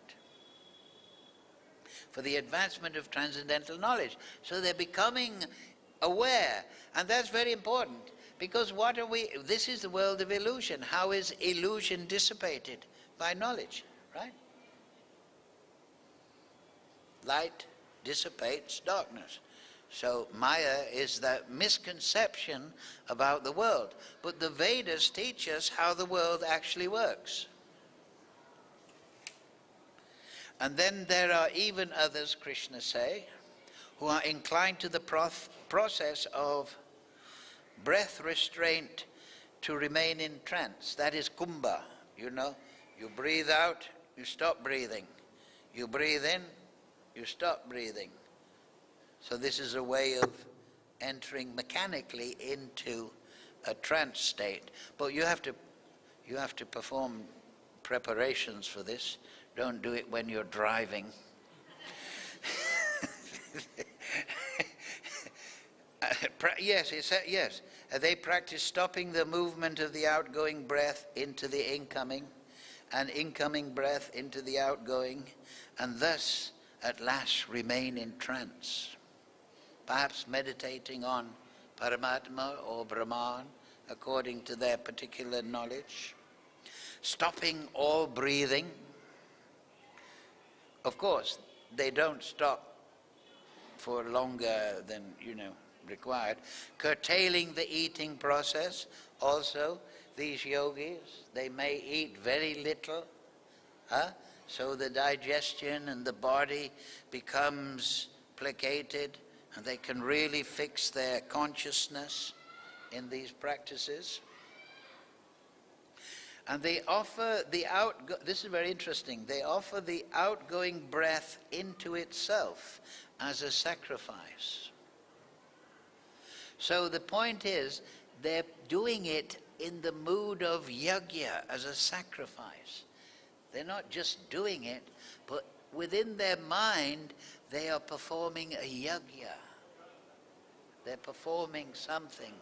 for the advancement of transcendental knowledge. So they're becoming aware, and that's very important. Because this is the world of illusion. How is illusion dissipated? By knowledge, right? Light dissipates darkness. So Maya is that misconception about the world. But the Vedas teach us how the world actually works. And then there are even others, Kṛṣṇa say, who are inclined to the process of breath restraint to remain in trance. That is kumbha, You breathe out, you stop breathing. You breathe in, you stop breathing. So this is a way of entering mechanically into a trance state. But you have to perform preparations for this. Don't do it when you're driving. Yes. They practice stopping the movement of the outgoing breath into the incoming, and incoming breath into the outgoing, and thus at last remain in trance. Perhaps meditating on Paramatma or Brahman according to their particular knowledge. Stopping all breathing. Of course, they don't stop for longer than, required. Curtailing the eating process. Also, these yogis, they may eat very little, so the digestion and the body becomes placated, and they can really fix their consciousness in these practices. And they offer the this is very interesting, they offer the outgoing breath into itself as a sacrifice. So the point is, they're doing it in the mood of yajña, as a sacrifice. They're not just doing it, but within their mind, they are performing a yajña. They're performing something.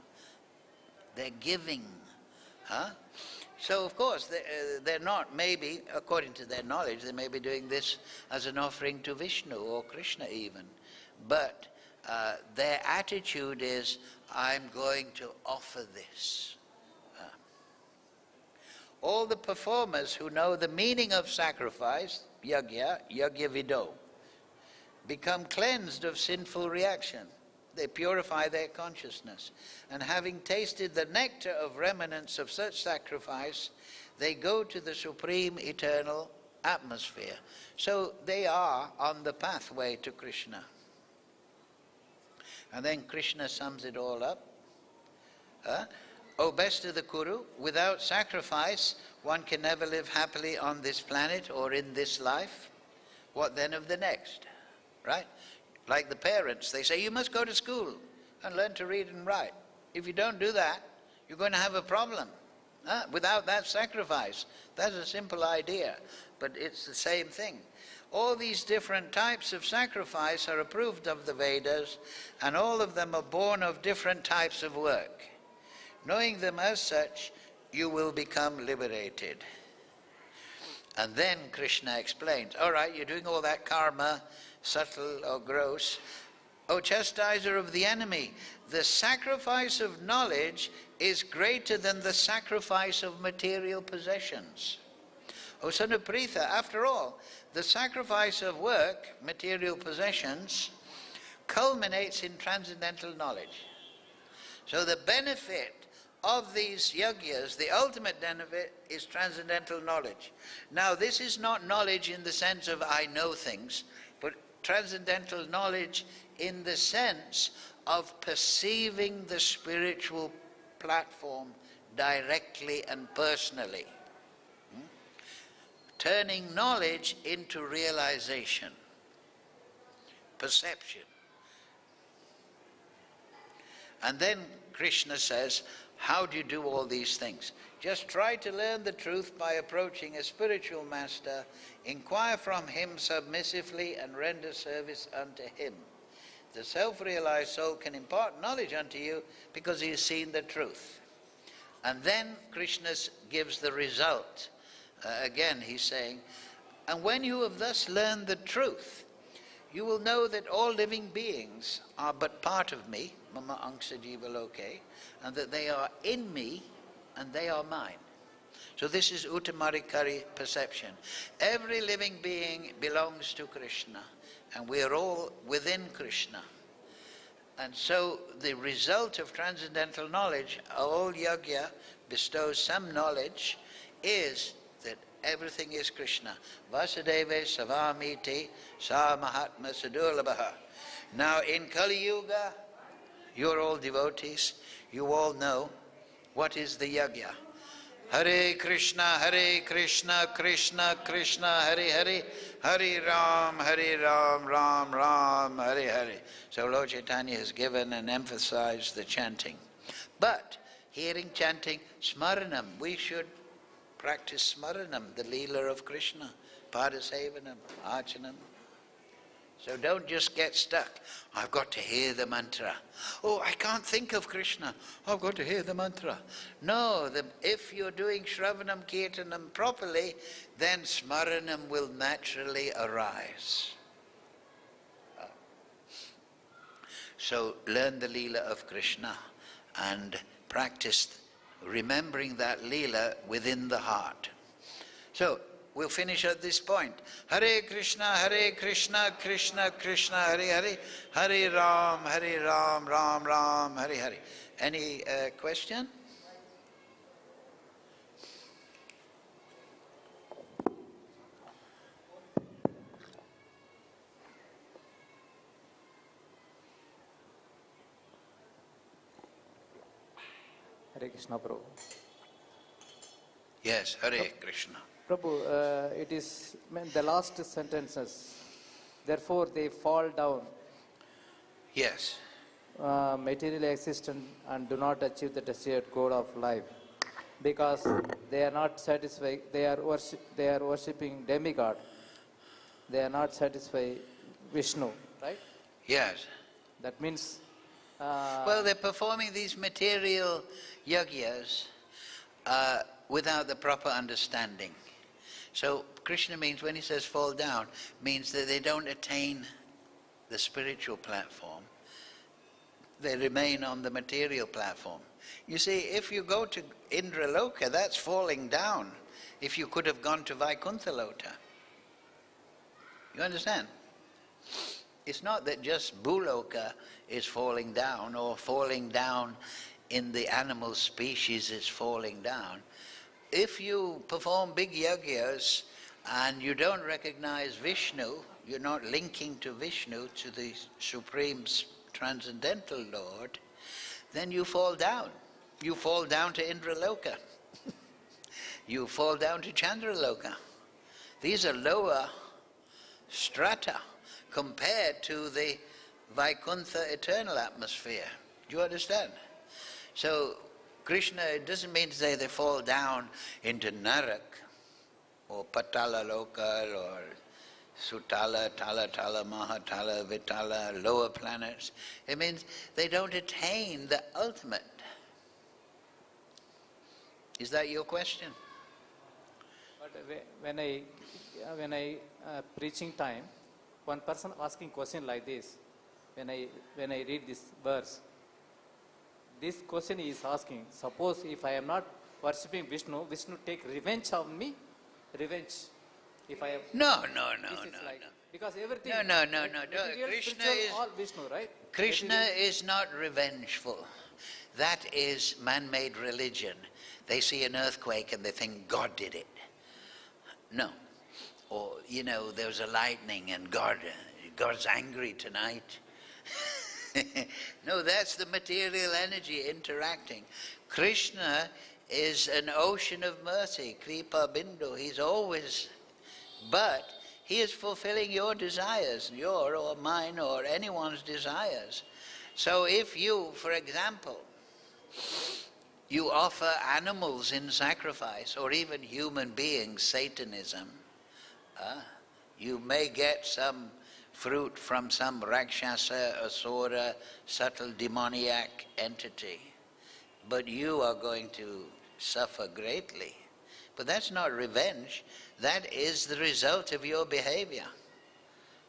They're giving. So, of course, they're not, maybe, according to their knowledge, they may be doing this as an offering to Viṣṇu or Kṛṣṇa even. But their attitude is, I'm going to offer this. All the performers who know the meaning of sacrifice, yajña, yajña-vido, become cleansed of sinful reaction. They purify their consciousness. And having tasted the nectar of remnants of such sacrifice, they go to the supreme eternal atmosphere. So they are on the pathway to Kṛṣṇa. And then Kṛṣṇa sums it all up. O best of the Kuru, without sacrifice, one can never live happily on this planet or in this life. What then of the next? Right? Like the parents, they say, you must go to school and learn to read and write. If you don't do that, you're going to have a problem. Without that sacrifice. That's a simple idea, but it's the same thing. All these different types of sacrifice are approved of the Vedas, and all of them are born of different types of work. Knowing them as such, you will become liberated. And then Kṛṣṇa explains, all right, you're doing all that karma, subtle or gross. O chastiser of the enemy, the sacrifice of knowledge is greater than the sacrifice of material possessions. O son of Pritha, after all, the sacrifice of work, material possessions, culminates in transcendental knowledge. So the benefit of these yajñas, the ultimate benefit is transcendental knowledge. Now this is not knowledge in the sense of I know things, but transcendental knowledge in the sense of perceiving the spiritual platform directly and personally. Turning knowledge into realization, perception. And then Kṛṣṇa says, how do you do all these things? Just try to learn the truth by approaching a spiritual master, inquire from him submissively and render service unto him. The self-realized soul can impart knowledge unto you because he has seen the truth. And then Kṛṣṇa gives the result. Again, he's saying, and when you have thus learned the truth, you will know that all living beings are but part of me, mama angsa jiva loke, and that they are in me and they are mine. So this is uttamarikari perception. Every living being belongs to Kṛṣṇa, and we are all within Kṛṣṇa. And so the result of transcendental knowledge, all yajña bestows some knowledge, is that everything is Kṛṣṇa. Vasudeva savamiti sa mahatma sadurlabha. Now in Kali Yuga, you're all devotees, you all know what is the yajña. Hare Krishna, Krishna Krishna, Hare Hare, Hare Ram, Ram Ram, Hare Hare. So Lord Chaitanya has given and emphasized the chanting. But hearing chanting, smaranam, we should practice smaranam, the leela of Kṛṣṇa, padasevanam, archanam. So don't just get stuck. I've got to hear the mantra. Oh, I can't think of Kṛṣṇa. I've got to hear the mantra. No, if you're doing Shravanam Kirtanam properly, then Smaranam will naturally arise. So learn the Leela of Kṛṣṇa and practice remembering that Leela within the heart. So we'll finish at this point. Hare Krishna, Krishna Krishna, Hare Hare, Hare Ram, Ram Ram, Hare Hare. Any question? Hare Krishna, Prabhu. Yes, Hare Krishna. Prabhu, it is the last sentences. Therefore, they fall down. Yes. Materially existent and do not achieve the desired goal of life, because they are not satisfied. They are worshipping demigod. They are not satisfied Viṣṇu, right? Yes. That means. Well, they're performing these material yajñas without the proper understanding. So Krishna means, when he says fall down, means that they don't attain the spiritual platform. They remain on the material platform. You see, if you go to Indraloka, that's falling down. If you could have gone to Vaikuntha-loka. You understand? It's not that just Bhuloka is falling down, or falling down in the animal species is falling down. If you perform big yajñas and you don't recognize Viṣṇu, you're not linking to Viṣṇu, to the Supreme Transcendental Lord, then you fall down. You fall down to Indraloka. You fall down to Chandraloka. These are lower strata compared to the Vaikuntha eternal atmosphere. Do you understand? So Krishna, it doesn't mean to say they fall down into Narak or Patala Loka or Sutala, Tala, Mahatala, Vitala, lower planets. It means they don't attain the ultimate. Is that your question? But when I preaching time, one person asking question like this, when I read this verse, this question is asking, suppose if I am not worshipping Viṣṇu, Viṣṇu take revenge of me? Revenge. If I am... No. Because everything... No. Krishna is all Viṣṇu, right? Krishna is not revengeful. That is man-made religion. They see an earthquake and they think God did it. No. Or, there's a lightning and God's angry tonight. No, that's the material energy interacting. Krishna is an ocean of mercy, Kripa Bindu. He's always, but he is fulfilling your desires, your or mine or anyone's desires. So if you, for example, you offer animals in sacrifice, or even human beings, Satanism, you may get some fruit from some Rakshasa, Asura, subtle demoniac entity, but you are going to suffer greatly. But that's not revenge, that is the result of your behavior.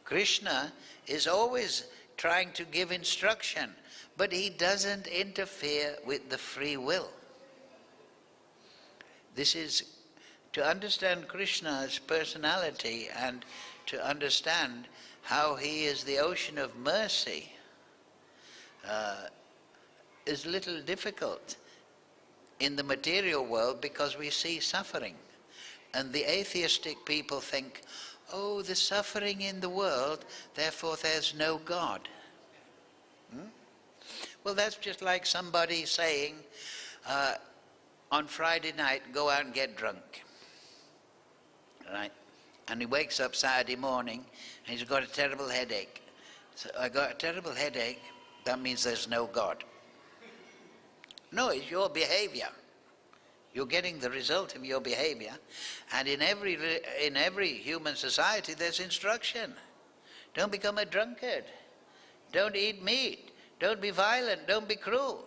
Krishna is always trying to give instruction, but he doesn't interfere with the free will. This is to understand Krishna's personality and to understand how he is the ocean of mercy is little difficult in the material world, because we see suffering. And the atheistic people think, oh, the suffering in the world, therefore there's no God. Well, that's just like somebody saying, on Friday night, go out and get drunk. Right? And he wakes up Saturday morning and he's got a terrible headache. So, I got a terrible headache, that means there's no God. No, it's your behavior. You're getting the result of your behavior. And in every human society there's instruction. Don't become a drunkard. Don't eat meat. Don't be violent. Don't be cruel.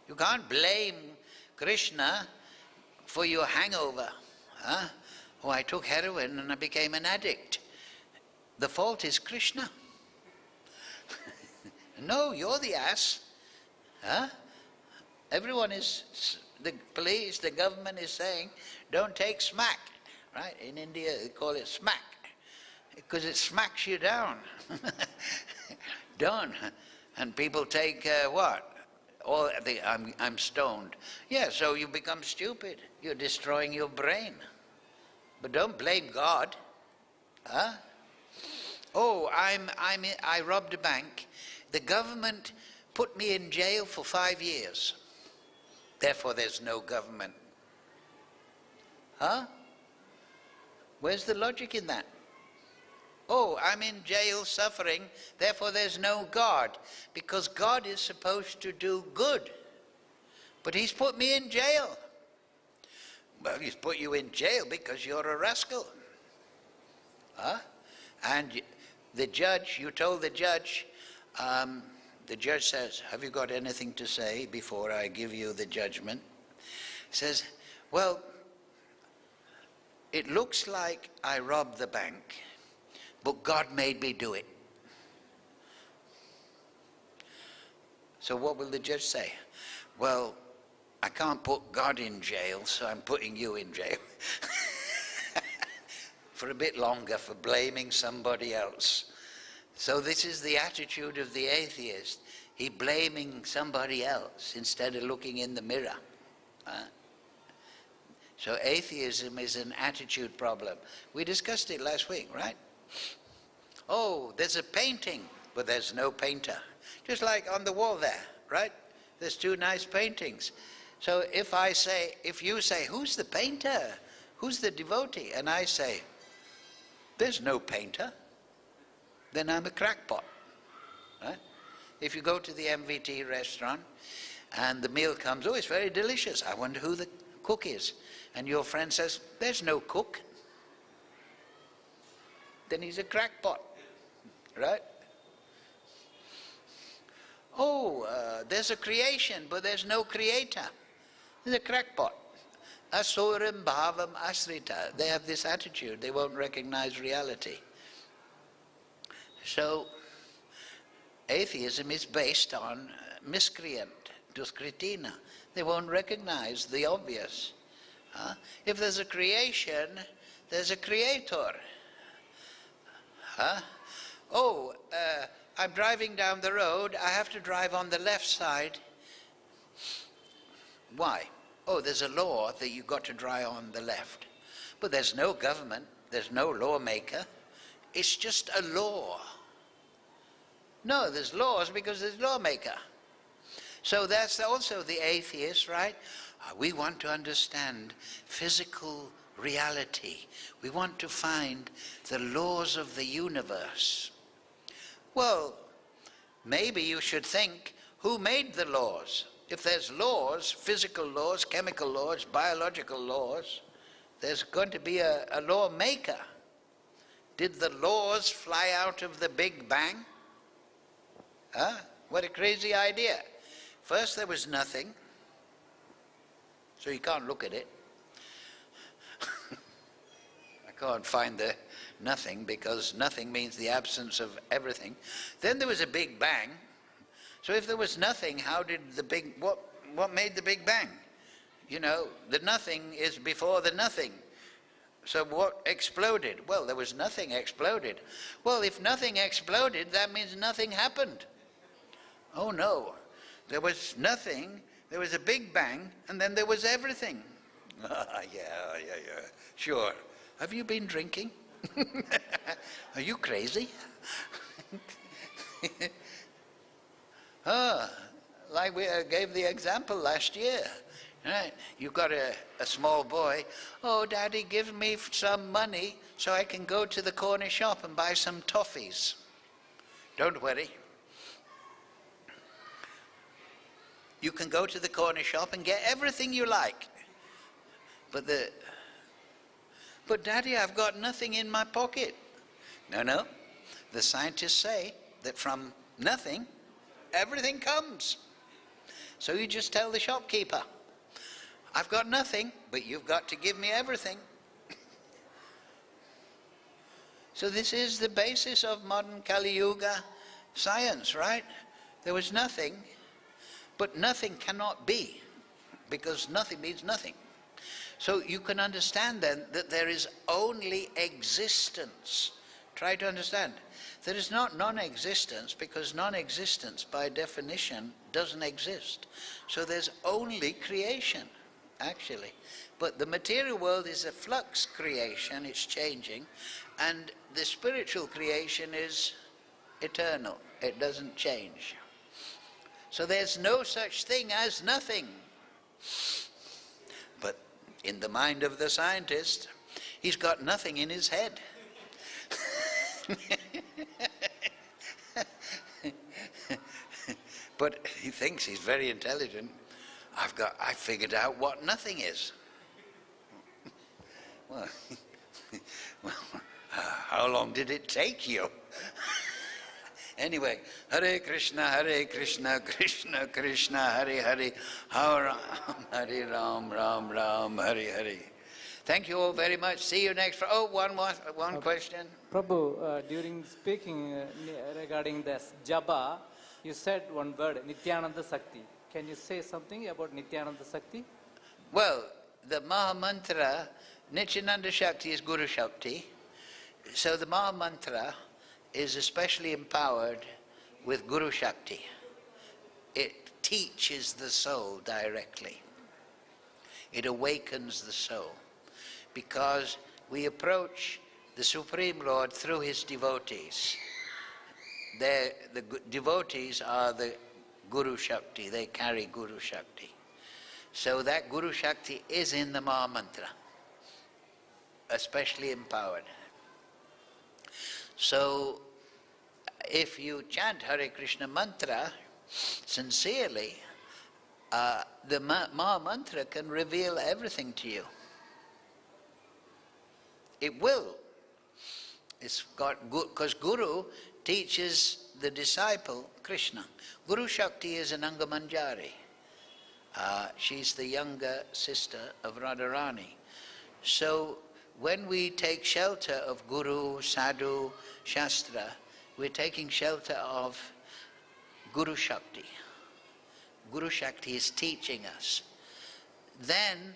You can't blame Kṛṣṇa for your hangover. Oh, I took heroin and I became an addict. The fault is Kṛṣṇa. No, you're the ass. Everyone is the police, the government is saying, don't take smack, right? In India they call it smack, because it smacks you down. Don't. And people take what? I'm stoned. Yeah, so you become stupid. You're destroying your brain. But don't blame God. Huh? Oh, I robbed a bank. The government put me in jail for 5 years. Therefore there's no government. Huh? Where's the logic in that? Oh, I'm in jail suffering, therefore there's no God, because God is supposed to do good. But he's put me in jail. Well, he's put you in jail because you're a rascal. Huh? And the judge, you told the judge says, have you got anything to say before I give you the judgment? He says, well, it looks like I robbed the bank, but God made me do it. So what will the judge say? Well, I can't put God in jail, so I'm putting you in jail. For a bit longer for blaming somebody else. So this is the attitude of the atheist. He blaming somebody else instead of looking in the mirror. So atheism is an attitude problem. We discussed it last week, right? Oh, there's a painting, but there's no painter. Just like on the wall there, right? There's two nice paintings. So if you say, who's the painter? Who's the devotee? And I say, there's no painter. Then I'm a crackpot, right? If you go to the MVT restaurant and the meal comes, oh, it's very delicious. I wonder who the cook is. And your friend says, there's no cook. Then he's a crackpot, right? Oh, there's a creation, but there's no creator. He's a crackpot. Asuram bhavam asrita. They have this attitude. They won't recognize reality. So, atheism is based on miscreant, duskritina. They won't recognize the obvious. If there's a creation, there's a creator. Oh, I'm driving down the road, I have to drive on the left side. Why? Oh, there's a law that you've got to drive on the left. But there's no government, there's no lawmaker. It's just a law. No, there's laws because there's lawmaker. So that's also the atheist, right? We want to understand physical reality. We want to find the laws of the universe. Well, maybe you should think, who made the laws? If there's laws, physical laws, chemical laws, biological laws, there's going to be a lawmaker. Did the laws fly out of the Big Bang? What a crazy idea. First there was nothing, so you can't look at it. I can't find the nothing, because nothing means the absence of everything. Then there was a Big Bang. So if there was nothing, how did what made the Big Bang? You know, the nothing is before the nothing. So what exploded? Well, there was nothing exploded. Well, if nothing exploded, that means nothing happened. Oh no, there was nothing, there was a Big Bang, and then there was everything. Yeah, sure. Have you been drinking? Are you crazy? Like we gave the example last year. Right? You've got a small boy. Oh, Daddy, give me some money so I can go to the corner shop and buy some toffees. Don't worry. You can go to the corner shop and get everything you like. But Daddy, I've got nothing in my pocket. No. The scientists say that from nothing, everything comes. So you just tell the shopkeeper, I've got nothing, but you've got to give me everything. So this is the basis of modern Kali Yuga science, right? There was nothing, but nothing cannot be. because nothing means nothing. So you can understand then that there is only existence. Try to understand. There is not non-existence, because non-existence by definition doesn't exist. So there's only creation, actually. But the material world is a flux creation, it's changing, and the spiritual creation is eternal, it doesn't change. So there's no such thing as nothing. But in the mind of the scientist, he's got nothing in his head. But he thinks he's very intelligent. I figured out what nothing is. Well, how long did it take you? Anyway, Hare Krishna, Krishna Krishna, Hare Hare, Hare Ram, Ram Ram, Hare Hare. Thank you all very much. See you next. One question. Prabhu, during speaking regarding this japa, you said one word, Nityananda Sakti. Can you say something about Nityananda Sakti? Well, the Maha Mantra, Nityananda Shakti is Guru Shakti. So the Maha Mantra is especially empowered with Guru Shakti. It teaches the soul directly. It awakens the soul. Because we approach the Supreme Lord through his devotees. The devotees are the Guru Shakti, they carry Guru Shakti. So that Guru Shakti is in the Maha Mantra, especially empowered. So if you chant Hare Krishna mantra sincerely, the Maha Mantra can reveal everything to you. It will. It's got, because Guru teaches the disciple Krishna. Guru Shakti is an Angamanjari. She's the younger sister of Radharani. So when we take shelter of Guru, Sadhu, Shastra, we're taking shelter of Guru Shakti. Guru Shakti is teaching us. Then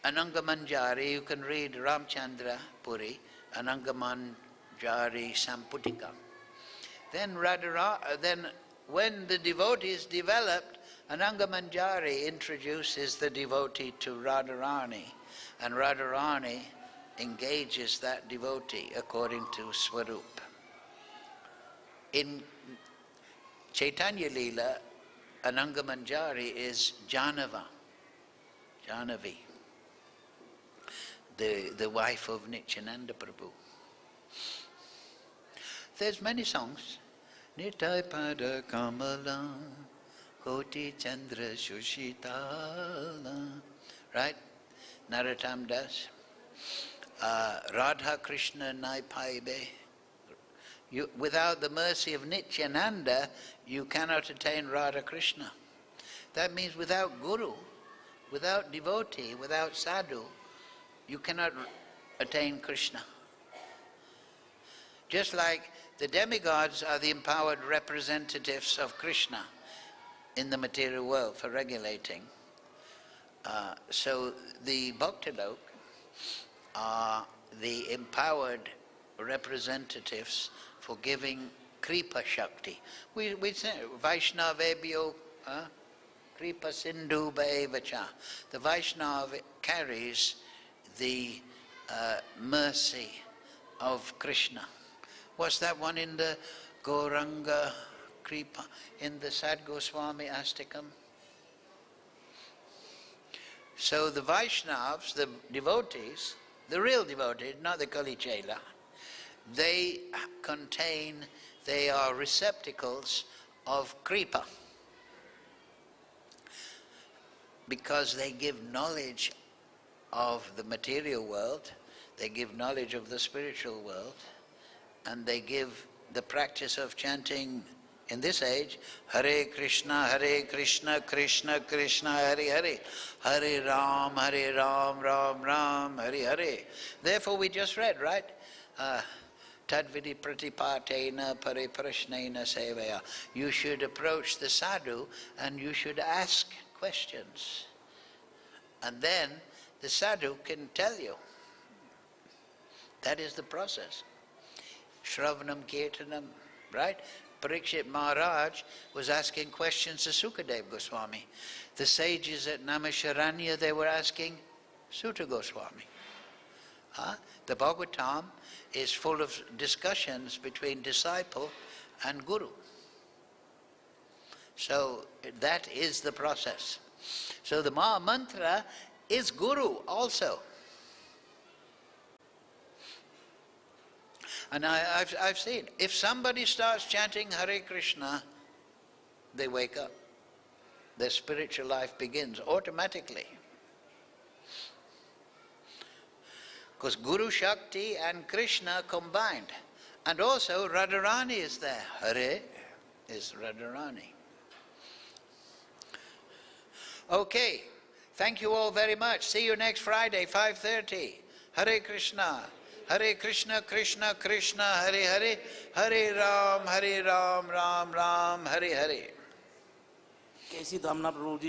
Anangamanjari, you can read Ramchandra Puri, Anangamanjari Samputika. Then when the devotees developed, Anangamanjari introduces the devotee to Radharani, and Radharani engages that devotee according to Swarup. In Chaitanya Leela, Anangamanjari is Janavi, the wife of Nityananda Prabhu. There's many songs. Nitai Pada Kamala, Koti Chandra Shushitala, right? Narottam Das. Radha Krishna Nai Paibe. Without the mercy of Nityananda, you cannot attain Radha Krishna. That means without Guru, without devotee, without sadhu, you cannot attain Krishna. Just like the demigods are the empowered representatives of Krishna in the material world for regulating. So the bhakta are the empowered representatives for giving Kripa Shakti. We say Vaishnavebhyo Kripa Sindhu Bhaevacha. The Vaishnava carries the mercy of Krishna. What's that one in the Gauranga Kripa, in the Sad Goswami Astikam? So the Vaishnavas, the devotees, the real devotees, not the Kali Chela, they are receptacles of Kripa, because they give knowledge of the material world, they give knowledge of the spiritual world, and they give the practice of chanting in this age, Hare Krishna, Krishna Krishna, Hare Hare, Hare Ram, Ram Ram, Hare Hare. Therefore we just read, right? Tadvidi pratipatena pariprashnena sevaya. You should approach the sadhu and you should ask questions. And then the sadhu can tell you. That is the process. Shravanam Kirtanam, right? Parikshit Maharaj was asking questions to Sukadeva Goswami. The sages at Naimisharanya, they were asking Sutta Goswami. The Bhagavatam is full of discussions between disciple and guru. So that is the process. So the Maha Mantra is guru also. And I've seen, if somebody starts chanting Hare Krishna, they wake up. Their spiritual life begins automatically. Because Guru Shakti and Krishna combined. And also Radharani is there. Hare is Radharani. Okay, thank you all very much. See you next Friday, 5:30. Hare Krishna. Hare Krishna, Krishna Krishna, Hare Hare, Hare Ram, Ram Ram, Hare Hare. Keshi Damana Prabhu ji.